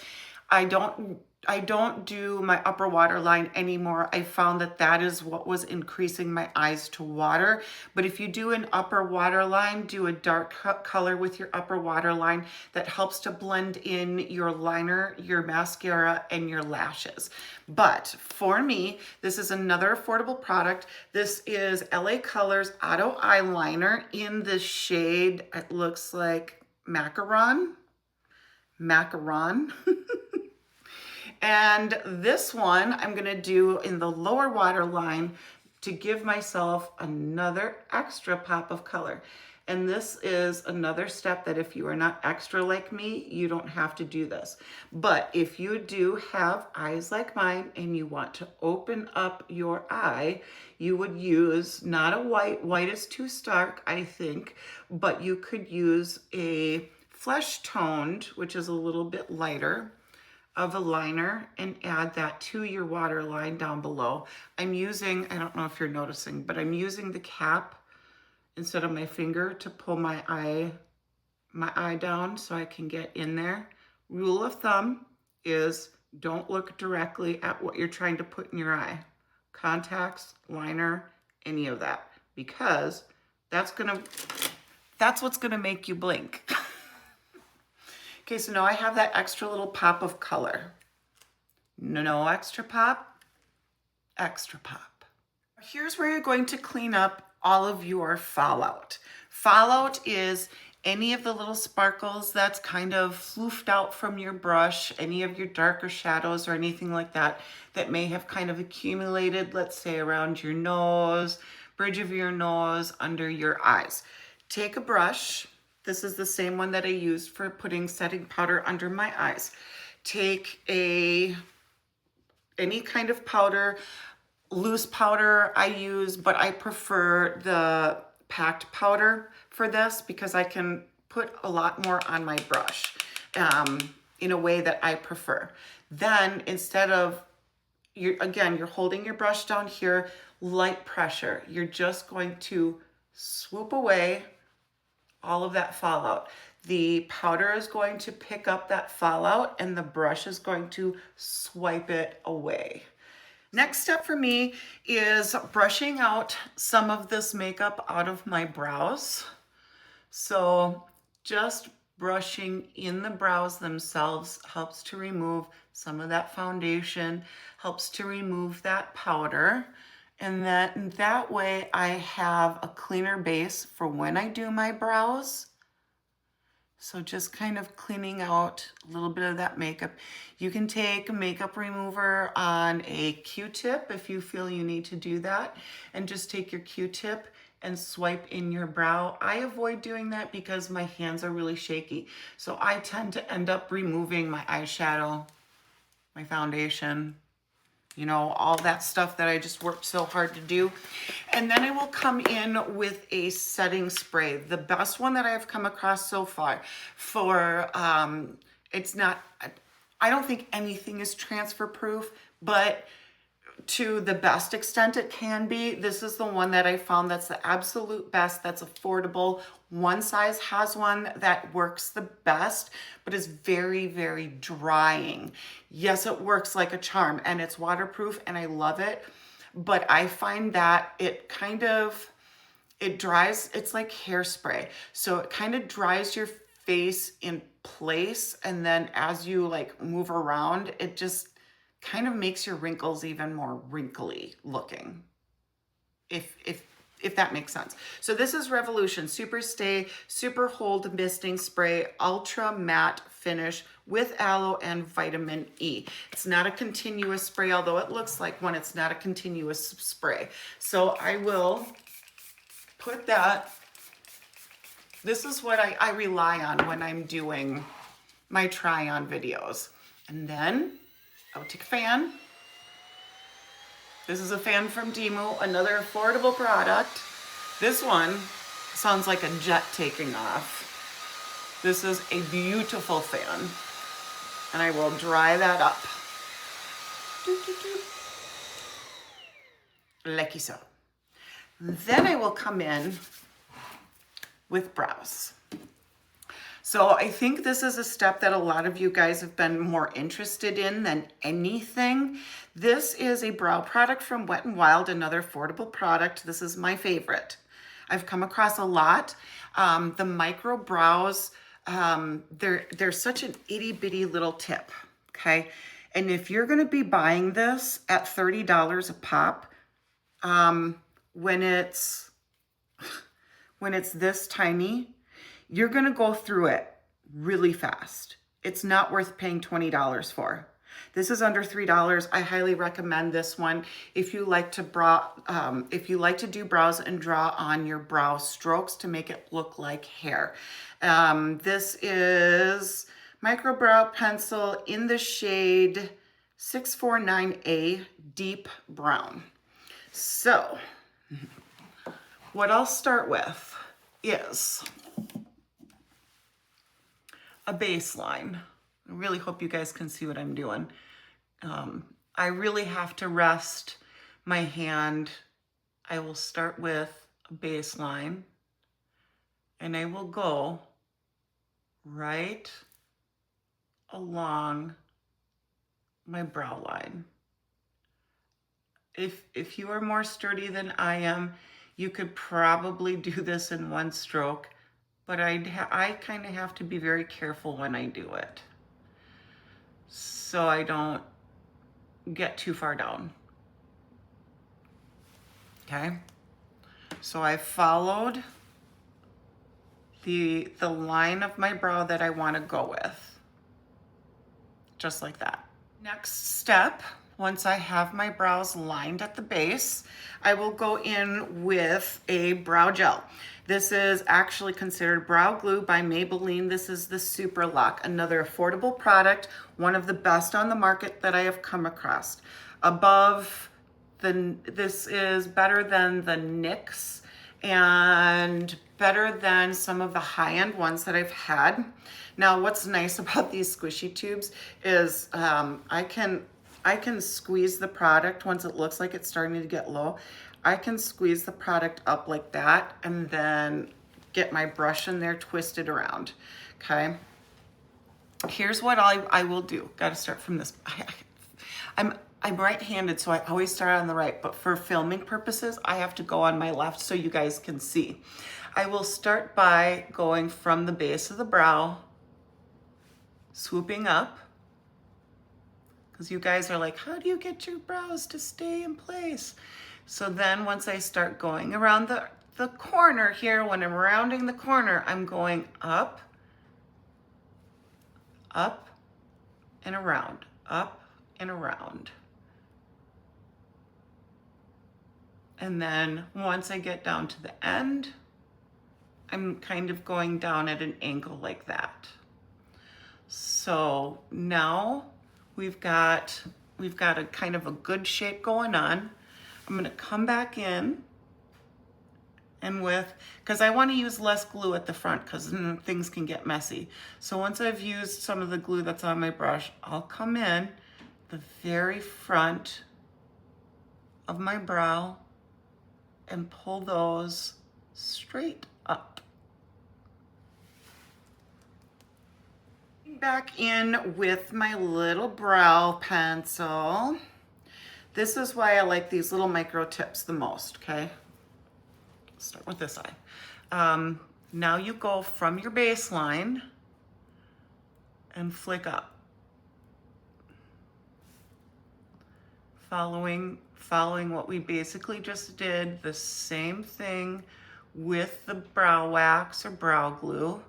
I don't do my upper waterline anymore. I found that is what was increasing my eyes to water. But if you do an upper waterline, do a dark color with your upper waterline. That helps to blend in your liner, your mascara, and your lashes. But for me, this is another affordable product. This is LA Colors Auto Eyeliner in the shade, it looks like Macaron. And this one I'm gonna do in the lower waterline to give myself another extra pop of color. And this is another step that if you are not extra like me, you don't have to do this. But if you do have eyes like mine and you want to open up your eye, you would use not a white. White is too stark, I think, but you could use a flesh toned, which is a little bit lighter, of a liner, and add that to your waterline down below. I'm using, I don't know if you're noticing, but I'm using the cap instead of my finger to pull my eye down so I can get in there. Rule of thumb is don't look directly at what you're trying to put in your eye. Contacts, liner, any of that, because that's what's gonna make you blink. Okay, so now I have that extra little pop of color. No extra pop, extra pop. Here's where you're going to clean up all of your fallout. Fallout is any of the little sparkles that's kind of floofed out from your brush, any of your darker shadows or anything like that that may have kind of accumulated, let's say around your nose, bridge of your nose, under your eyes. Take a brush. This is the same one that I used for putting setting powder under my eyes. Take any kind of powder, loose powder I use, but I prefer the packed powder for this because I can put a lot more on my brush in a way that I prefer. Then instead of, you're holding your brush down here, light pressure. You're just going to swoop away all of that fallout. The powder is going to pick up that fallout and the brush is going to swipe it away. Next step for me is brushing out some of this makeup out of my brows. So just brushing in the brows themselves helps to remove some of that foundation, helps to remove that powder. And that way I have a cleaner base for when I do my brows. So just kind of cleaning out a little bit of that makeup. You can take a makeup remover on a Q-tip if you feel you need to do that, and just take your Q-tip and swipe in your brow. I avoid doing that because my hands are really shaky. So I tend to end up removing my eyeshadow, my foundation, you know, all that stuff that I just worked so hard to do. And then I will come in with a setting spray. The best one that I have come across so far for, it's not, I don't think anything is transfer proof, but to the best extent it can be, this is the one that I found that's the absolute best, that's affordable. One size has one that works the best, but is very, very drying. Yes, it works like a charm and it's waterproof and I love it, but I find that it dries, it's like hairspray. So it kind of dries your face in place, and then as you like move around, it just kind of makes your wrinkles even more wrinkly looking, if that makes sense. So this is Revolution Super Stay Super Hold Misting Spray Ultra Matte Finish with aloe and vitamin E. It's not a continuous spray, although it looks like one. It's not a continuous spray. So I will put that. This is what I rely on when I'm doing my try-on videos. And then I'll take a fan. This is a fan from Demo, another affordable product. This one sounds like a jet taking off. This is a beautiful fan. And I will dry that up. Like so. Then I will come in with brows. So I think this is a step that a lot of you guys have been more interested in than anything. This is a brow product from Wet n Wild, another affordable product. This is my favorite. I've come across a lot. The micro brows, they're such an itty bitty little tip, okay? And if you're gonna be buying this at $30 a pop, when it's this tiny, you're gonna go through it really fast. It's not worth paying $20 for. This is under $3. I highly recommend this one if you like to do brows and draw on your brow strokes to make it look like hair. This is Micro Brow Pencil in the shade 649A Deep Brown. So, what I'll start with is a baseline. I really hope you guys can see what I'm doing. I really have to rest my hand. I will start with a baseline and I will go right along my brow line. If you are more sturdy than I am, you could probably do this in one stroke, but I kind of have to be very careful when I do it, so I don't get too far down. Okay, so I followed the line of my brow that I want to go with, just like that. Next step, once I have my brows lined at the base, I will go in with a brow gel. This is actually considered brow glue by Maybelline. This is the Super Lock, another affordable product, one of the best on the market that I have come across. This is better than the NYX and better than some of the high-end ones that I've had. Now, what's nice about these squishy tubes is I can squeeze the product once it looks like it's starting to get low. I can squeeze the product up like that and then get my brush in there, twist it around, okay? Here's what I will do. Got to start from this. I'm right-handed, so I always start on the right, but for filming purposes, I have to go on my left so you guys can see. I will start by going from the base of the brow, swooping up, because you guys are like, how do you get your brows to stay in place? So then once I start going around the corner here, when I'm rounding the corner, I'm going up, up, and around, up, and around. And then once I get down to the end, I'm kind of going down at an angle like that. So now we've got a kind of a good shape going on. I'm gonna come back in and because I wanna use less glue at the front because then things can get messy. So once I've used some of the glue that's on my brush, I'll come in the very front of my brow and pull those straight up. Back in with my little brow pencil. This is why I like these little micro tips the most, okay? Start with this eye. Now you go from your baseline and flick up. Following what we basically just did, the same thing with the brow wax or brow glue.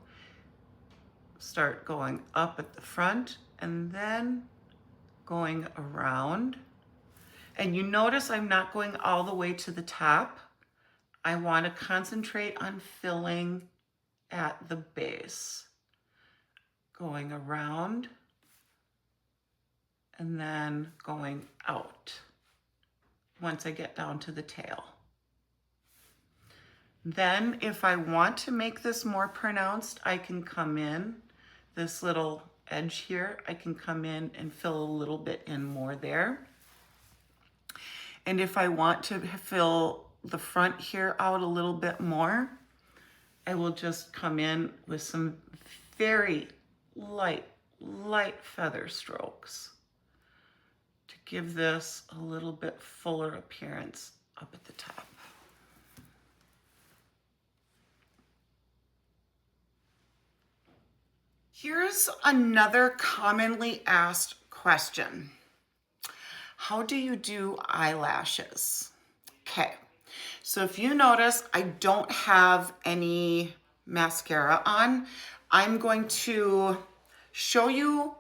Start going up at the front and then going around. And you notice I'm not going all the way to the top. I want to concentrate on filling at the base. Going around and then going out once I get down to the tail. Then if I want to make this more pronounced, I can come in this little edge here. I can come in and fill a little bit in more there. And if I want to fill the front here out a little bit more, I will just come in with some very light feather strokes to give this a little bit fuller appearance up at the top. Here's another commonly asked question. How do you do eyelashes? Okay, so if you notice, I don't have any mascara on. I'm going to show you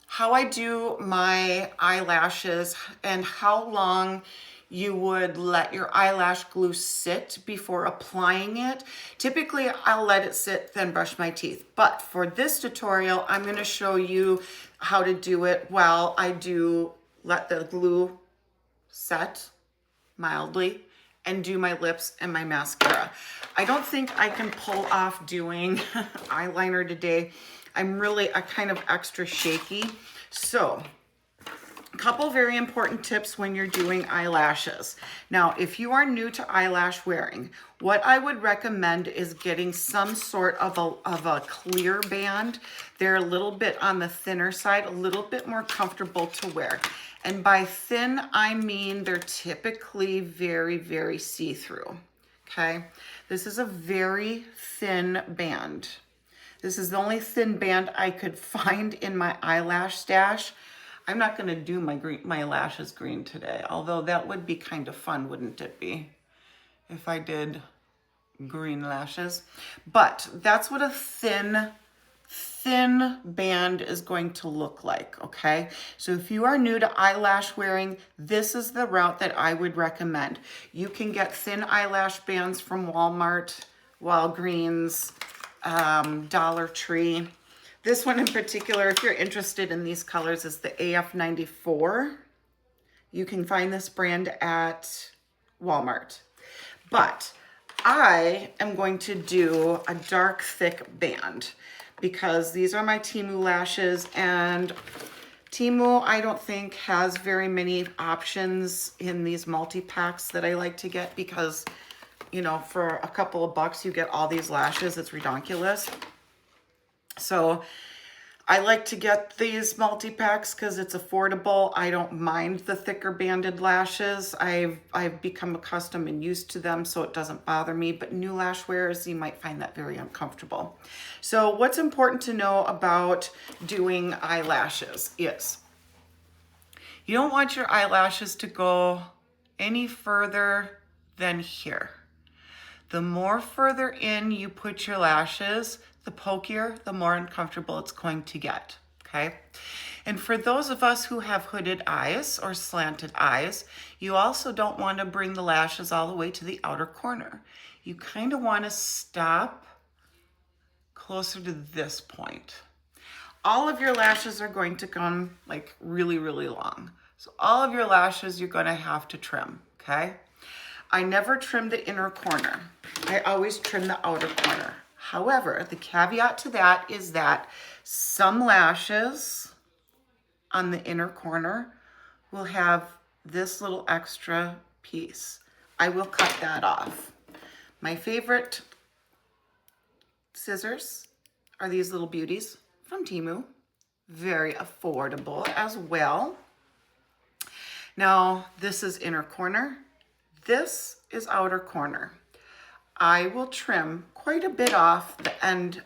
how I do my eyelashes and how long you would let your eyelash glue sit before applying it. Typically, I'll let it sit, then brush my teeth. But for this tutorial, I'm gonna show you how to do it while I let the glue set mildly and do my lips and my mascara. I don't think I can pull off doing eyeliner today. I'm really kind of extra shaky. So, a couple very important tips when you're doing eyelashes. Now, if you are new to eyelash wearing, what I would recommend is getting some sort of a clear band. They're a little bit on the thinner side, a little bit more comfortable to wear. And by thin, I mean they're typically very see-through, okay? This is a very thin band. This is the only thin band I could find in my eyelash stash. I'm not gonna do my lashes green today, although that would be kind of fun, wouldn't it be? If I did green lashes. But that's what a thin thin band is going to look like, okay? So if you are new to eyelash wearing, this is the route that I would recommend. You can get thin eyelash bands from Walmart, Walgreens, Dollar Tree. This one in particular, if you're interested in these colors, is the AF94. You can find this brand at Walmart. But I am going to do a dark, thick band because these are my Temu lashes, and Temu, I don't think, has very many options in these multi-packs that I like to get because, you know, for a couple of bucks, you get all these lashes. It's ridiculous. So I like to get these multi-packs because it's affordable. I don't mind the thicker banded lashes. I've become accustomed and used to them, so it doesn't bother me. But new lash wearers, you might find that very uncomfortable. So what's important to know about doing eyelashes is you don't want your eyelashes to go any further than here. The more further in you put your lashes, the pokier, the more uncomfortable it's going to get, okay? And for those of us who have hooded eyes or slanted eyes, you also don't want to bring the lashes all the way to the outer corner. You kind of want to stop closer to this point. All of your lashes are going to come like really, really long. So all of your lashes you're going to have to trim, okay? I never trim the inner corner. I always trim the outer corner. However, the caveat to that is that some lashes on the inner corner will have this little extra piece. I will cut that off. My favorite scissors are these little beauties from Temu. Very affordable as well. Now, this is inner corner. This is outer corner. I will trim quite a bit off the end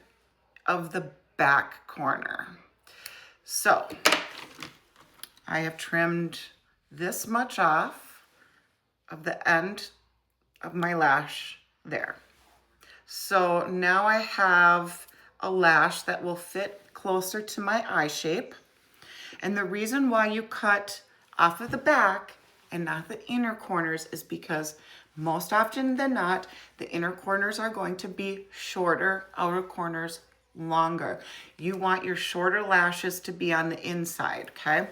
of the back corner. So I have trimmed this much off of the end of my lash there. So now I have a lash that will fit closer to my eye shape. And the reason why you cut off of the back and not the inner corners is because most often than not, the inner corners are going to be shorter, outer corners longer. You want your shorter lashes to be on the inside, okay?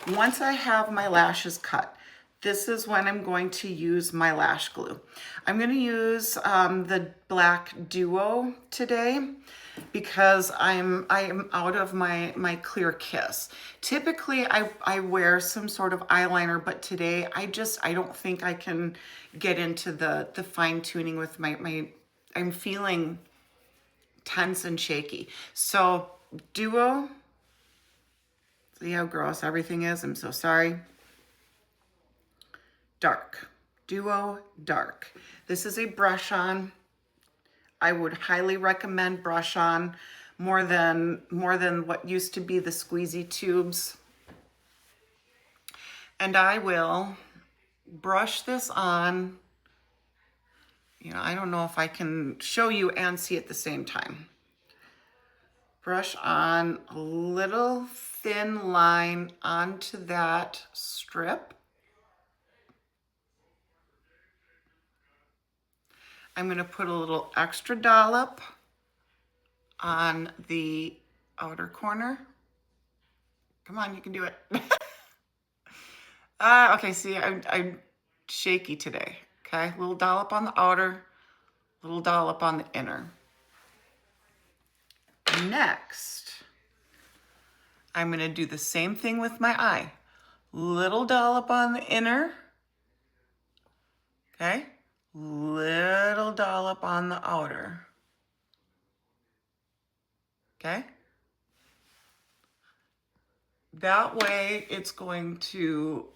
Once I have my lashes cut, this is when I'm going to use my lash glue. I'm going to use the black Duo today because I am out of my clear kiss. Typically I wear some sort of eyeliner, but today I don't think I can get into the fine tuning with I'm feeling tense and shaky. So Duo, see how gross everything is? I'm so sorry. Dark, Duo Dark. This is a brush on. I would highly recommend brush on more than what used to be the squeezy tubes. And I will brush this on. You know, I don't know if I can show you and see at the same time. Brush on a little thin line onto that strip. I'm going to put a little extra dollop on the outer corner. Come on, you can do it. Okay, see, I'm shaky today. Okay, little dollop on the outer, little dollop on the inner. Next, I'm going to do the same thing with my eye. Little dollop on the inner. Okay. Little dollop on the outer. Okay? That way it's going to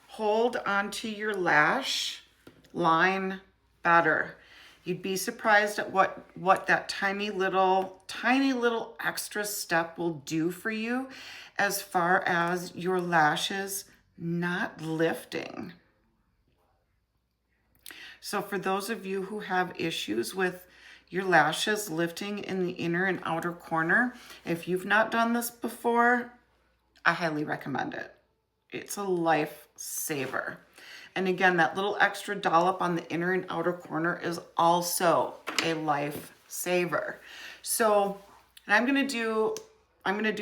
hold onto your lash line better. You'd be surprised at what that tiny little extra step will do for you as far as your lashes not lifting. So for those of you who have issues with your lashes lifting in the inner and outer corner. If you've not done this before, I highly recommend it. It's a lifesaver. And again, that little extra dollop on the inner and outer corner is also a lifesaver. So I'm gonna do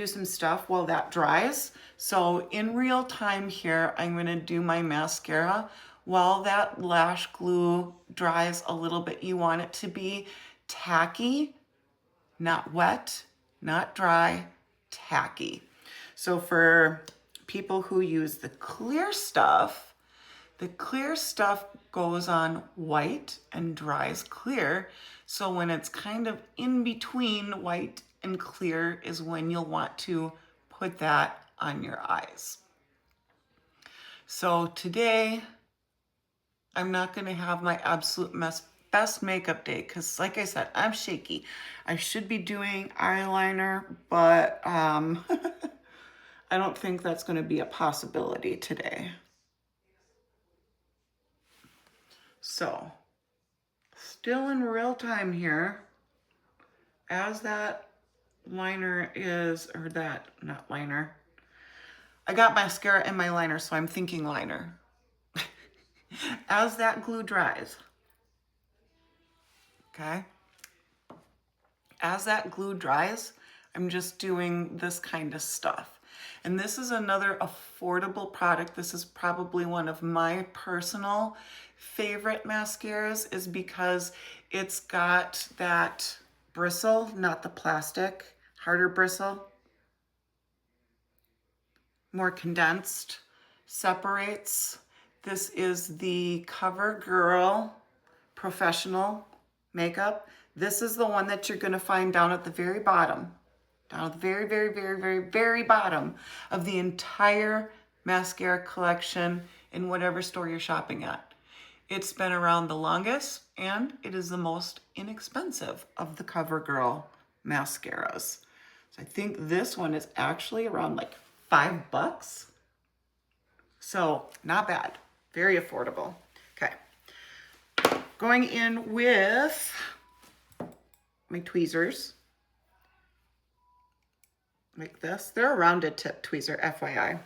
some stuff while that dries. So in real time here, I'm gonna do my mascara while that lash glue dries a little bit. You want it to be tacky, not wet, not dry, tacky. So for people who use the clear stuff goes on white and dries clear. So when it's kind of in between white and clear is when you'll want to put that on your eyes. So today, I'm not gonna have my absolute best makeup day because like I said, I'm shaky. I should be doing eyeliner, but I don't think that's gonna be a possibility today. So, still in real time here, as that liner is, or that, not liner, I got mascara in my liner, so I'm thinking liner. As that glue dries, okay? As that glue dries, I'm just doing this kind of stuff. And this is another affordable product. This is probably one of my personal favorite mascaras is because it's got that bristle, not the plastic, harder bristle, more condensed, separates. This is the CoverGirl Professional Makeup. This is the one that you're gonna find down at the very bottom, down at the very, very, very, very, very bottom of the entire mascara collection in whatever store you're shopping at. It's been around the longest and it is the most inexpensive of the CoverGirl mascaras. So I think this one is actually around like $5. So not bad, very affordable. Okay, going in with my tweezers like this. They're a rounded tip tweezer, FYI.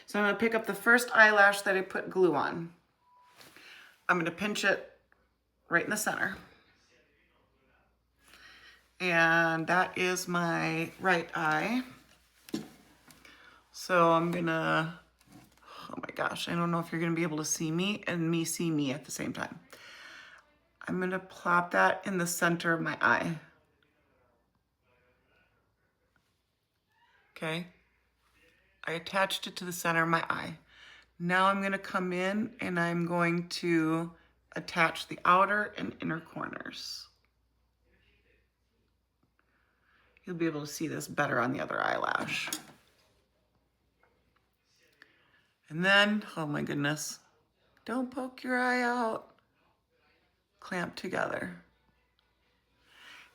So I'm gonna pick up the first eyelash that I put glue on. I'm gonna pinch it right in the center. And that is my right eye. So I'm gonna, oh my gosh, I don't know if you're gonna be able to see me and me see me at the same time. I'm gonna plop that in the center of my eye. Okay, I attached it to the center of my eye. Now I'm gonna come in and I'm going to attach the outer and inner corners. You'll be able to see this better on the other eyelash. And then, oh my goodness, don't poke your eye out. Clamp together.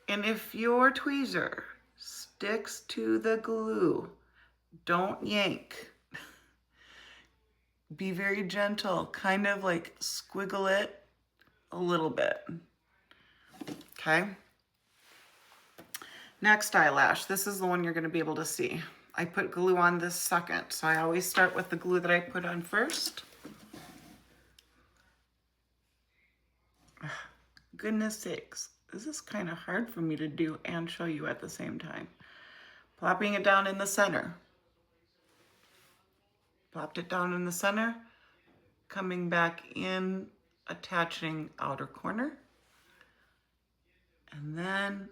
And if your tweezer sticks to the glue, don't yank. Be very gentle, kind of like squiggle it a little bit. Okay. Next eyelash, this is the one you're gonna be able to see. I put glue on this second, so I always start with the glue that I put on first. Goodness sakes, this is kind of hard for me to do and show you at the same time. Plopping it down in the center. Plopped it down in the center, coming back in, attaching outer corner, and then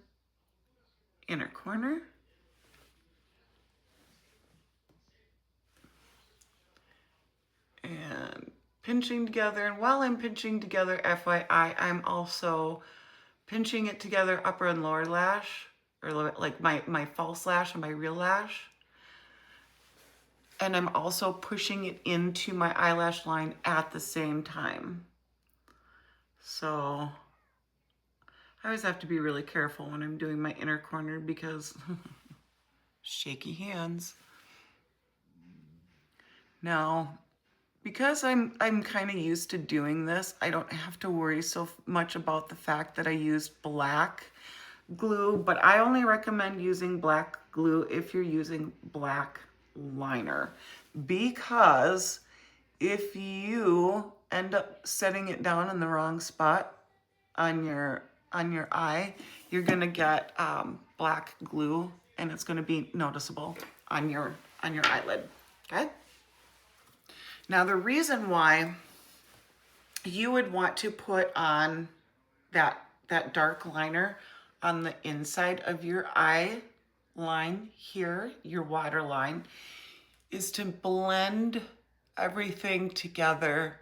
inner corner. And pinching together, and while I'm pinching together, FYI, I'm also pinching it together upper and lower lash, or like my false lash and my real lash. And I'm also pushing it into my eyelash line at the same time. So I always have to be really careful when I'm doing my inner corner because shaky hands. Now, Because I'm kind of used to doing this, I don't have to worry so much about the fact that I used black glue, but I only recommend using black glue if you're using black liner, because if you end up setting it down in the wrong spot on your eye, you're gonna get black glue, and it's gonna be noticeable on your eyelid. Okay. Now the reason why you would want to put on that dark liner on the inside of your eye line here, your water line, is to blend everything together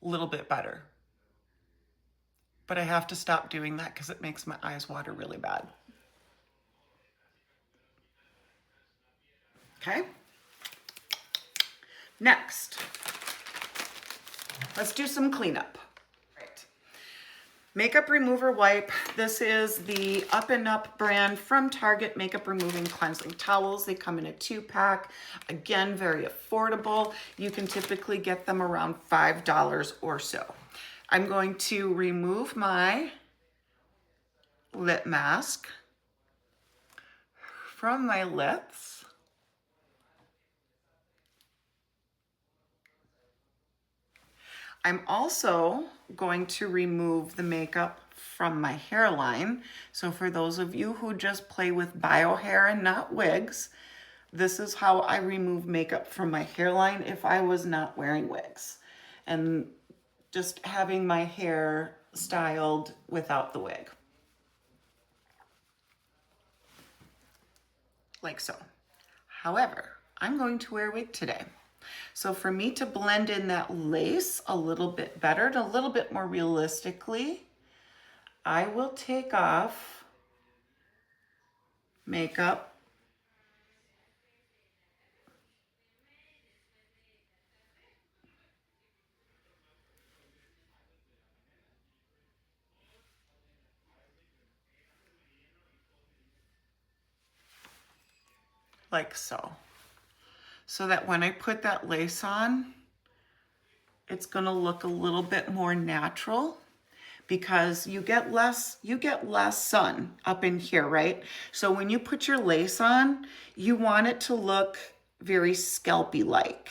a little bit better. But I have to stop doing that because it makes my eyes water really bad. Okay. Next, let's do some cleanup. Right. Makeup remover wipe. This is the Up and Up brand from Target makeup removing cleansing towels. They come in a 2-pack. Again, very affordable. You can typically get them around $5 or so. I'm going to remove my lip mask from my lips. I'm also going to remove the makeup from my hairline. So for those of you who just play with bio hair and not wigs, this is how I remove makeup from my hairline if I was not wearing wigs, and just having my hair styled without the wig. Like so. However, I'm going to wear a wig today. So for me to blend in that lace a little bit better and a little bit more realistically, I will take off makeup like so. So that when I put that lace on, it's gonna look a little bit more natural, because you get less sun up in here, right? So when you put your lace on, you want it to look very scalpy like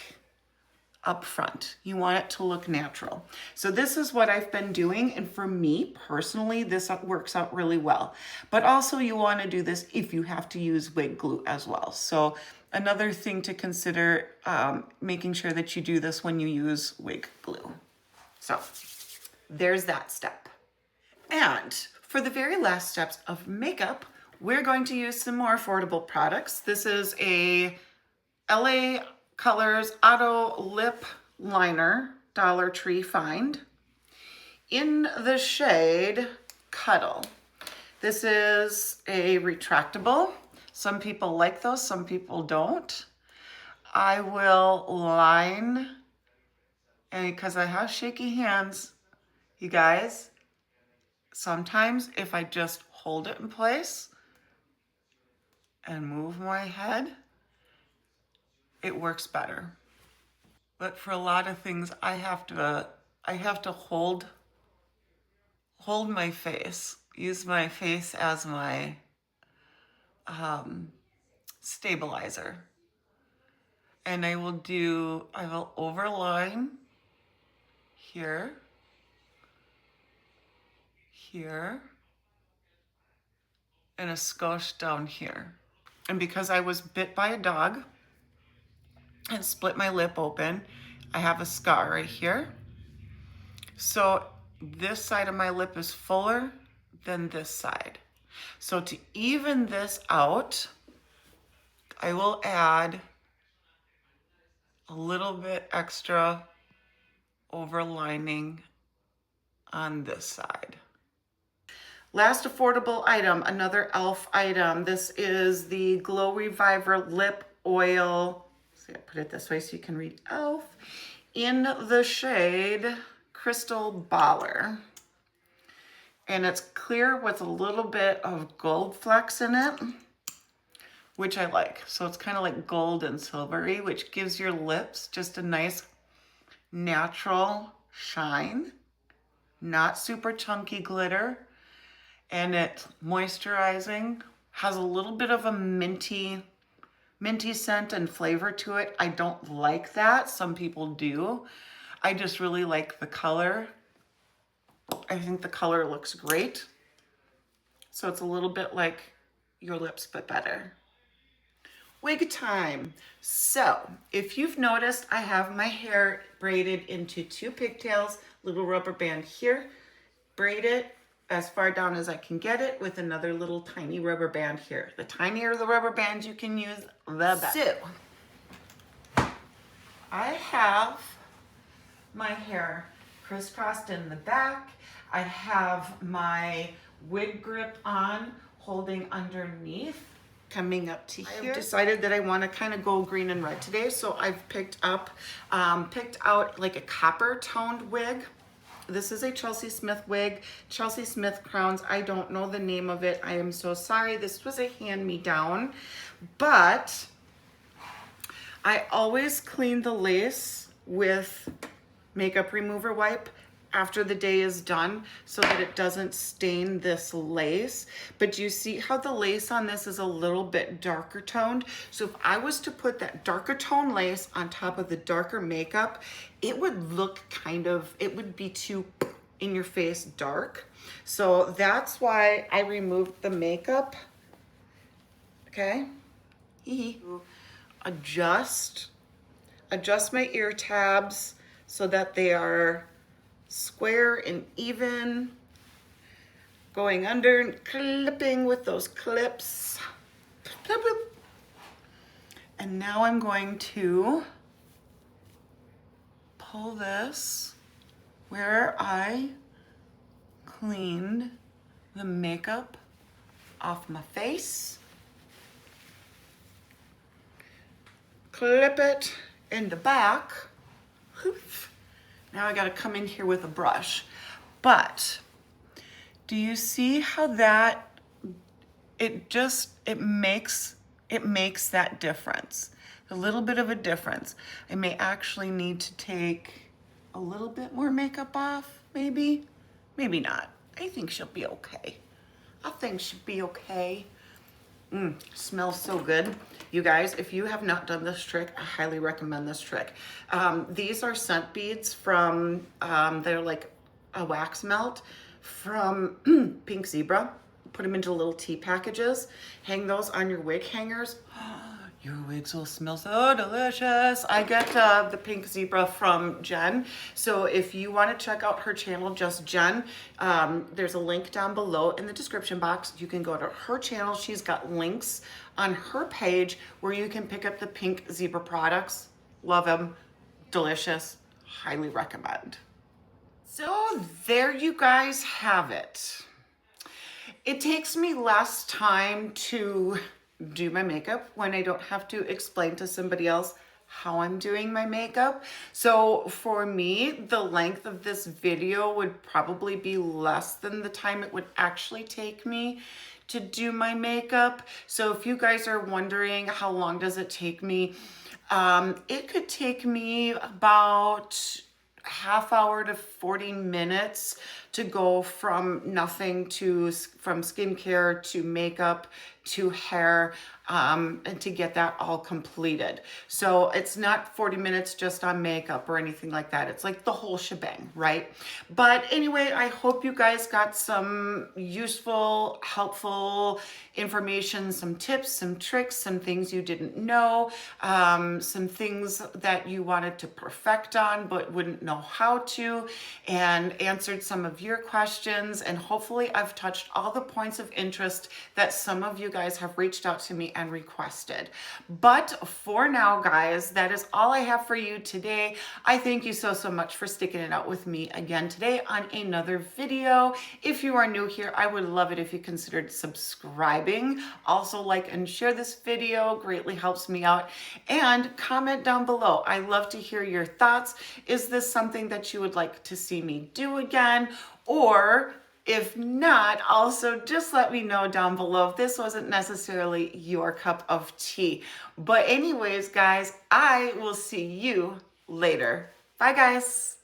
up front. You want it to look natural. So this is what I've been doing, and for me personally, this works out really well. But also you want to do this if you have to use wig glue as well. So another thing to consider, making sure that you do this when you use wig glue. So there's that step. And for the very last steps of makeup, we're going to use some more affordable products. This is a LA Colors Auto Lip Liner, Dollar Tree find, in the shade Cuddle. This is a retractable. Some people like those, some people don't. I will line, and because I have shaky hands, you guys, sometimes if I just hold it in place and move my head, it works better. But for a lot of things, I have to hold my face, use my face as my stabilizer. And I will overline here, here, and a skosh down here. And because I was bit by a dog and split my lip open, I have a scar right here. So this side of my lip is fuller than this side. So to even this out, I will add a little bit extra overlining on this side. Last affordable item, another e.l.f. item. This is the Glow Reviver Lip Oil. See, I put it this way so you can read e.l.f. in the shade Crystal Baller. And it's clear with a little bit of gold flecks in it, which I like. So it's kind of like gold and silvery, which gives your lips just a nice natural shine, not super chunky glitter, and it's moisturizing, has a little bit of a minty scent and flavor to it. I don't like that. Some people do. I just really like the color. I think the color looks great. So it's a little bit like your lips, but better. Wig time. So if you've noticed, I have my hair braided into 2 pigtails, little rubber band here, braid it as far down as I can get it with another little tiny rubber band here. The tinier the rubber band you can use, the better. So I have my hair crisscrossed in the back. I have my wig grip on, holding underneath, coming up to here. I've decided that I want to kind of go green and red today, so I've picked out like a copper toned wig. This is a Chelsea Smith wig, Chelsea Smith crowns. I don't know the name of it. I am so sorry. This was a hand-me-down, but I always clean the lace with makeup remover wipe after the day is done so that it doesn't stain this lace. But you see how the lace on this is a little bit darker toned? So if I was to put that darker tone lace on top of the darker makeup, it would look it would be too in your face dark. So that's why I removed the makeup. Okay. Adjust my ear tabs so that they are square and even, going under and clipping with those clips. And now I'm going to pull this where I cleaned the makeup off my face, clip it in the back. Now I gotta come in here with a brush. But do you see how that, it makes that difference, a little bit of a difference. I may actually need to take a little bit more makeup off, maybe not. I think she'll be okay. I think she'll be okay. Smells so good. You guys, if you have not done this trick, I highly recommend this trick. These are scent beads from, they're like a wax melt from Pink Zebra. Put them into little tea packages. Hang those on your wig hangers. Your wigs will smell so delicious. I get the Pink Zebra from Jen. So if you want to check out her channel, just Jen, there's a link down below in the description box. You can go to her channel. She's got links on her page where you can pick up the Pink Zebra products. Love them. Delicious. Highly recommend. So there you guys have it. It takes me less time to do my makeup when I don't have to explain to somebody else how I'm doing my makeup. So for me, the length of this video would probably be less than the time it would actually take me to do my makeup. So if you guys are wondering how long does it take me, it could take me about half hour to 40 minutes to go from nothing to, from skincare to makeup to hair, and to get that all completed. So it's not 40 minutes just on makeup or anything like that. It's like the whole shebang, right? But anyway, I hope you guys got some useful, helpful information, some tips, some tricks, some things you didn't know, some things that you wanted to perfect on but wouldn't know how to, and answered some of your questions. And hopefully I've touched all the points of interest that some of you guys have reached out to me and requested. But for now, guys, that is all I have for you today. I thank you so much for sticking it out with me again today on another video. If you are new here, I would love it if you considered subscribing. Also, like and share this video, greatly helps me out. And comment down below. I love to hear your thoughts. Is this something that you would like to see me do again? Or if not, also just let me know down below if this wasn't necessarily your cup of tea. But anyways, guys, I will see you later. Bye, guys.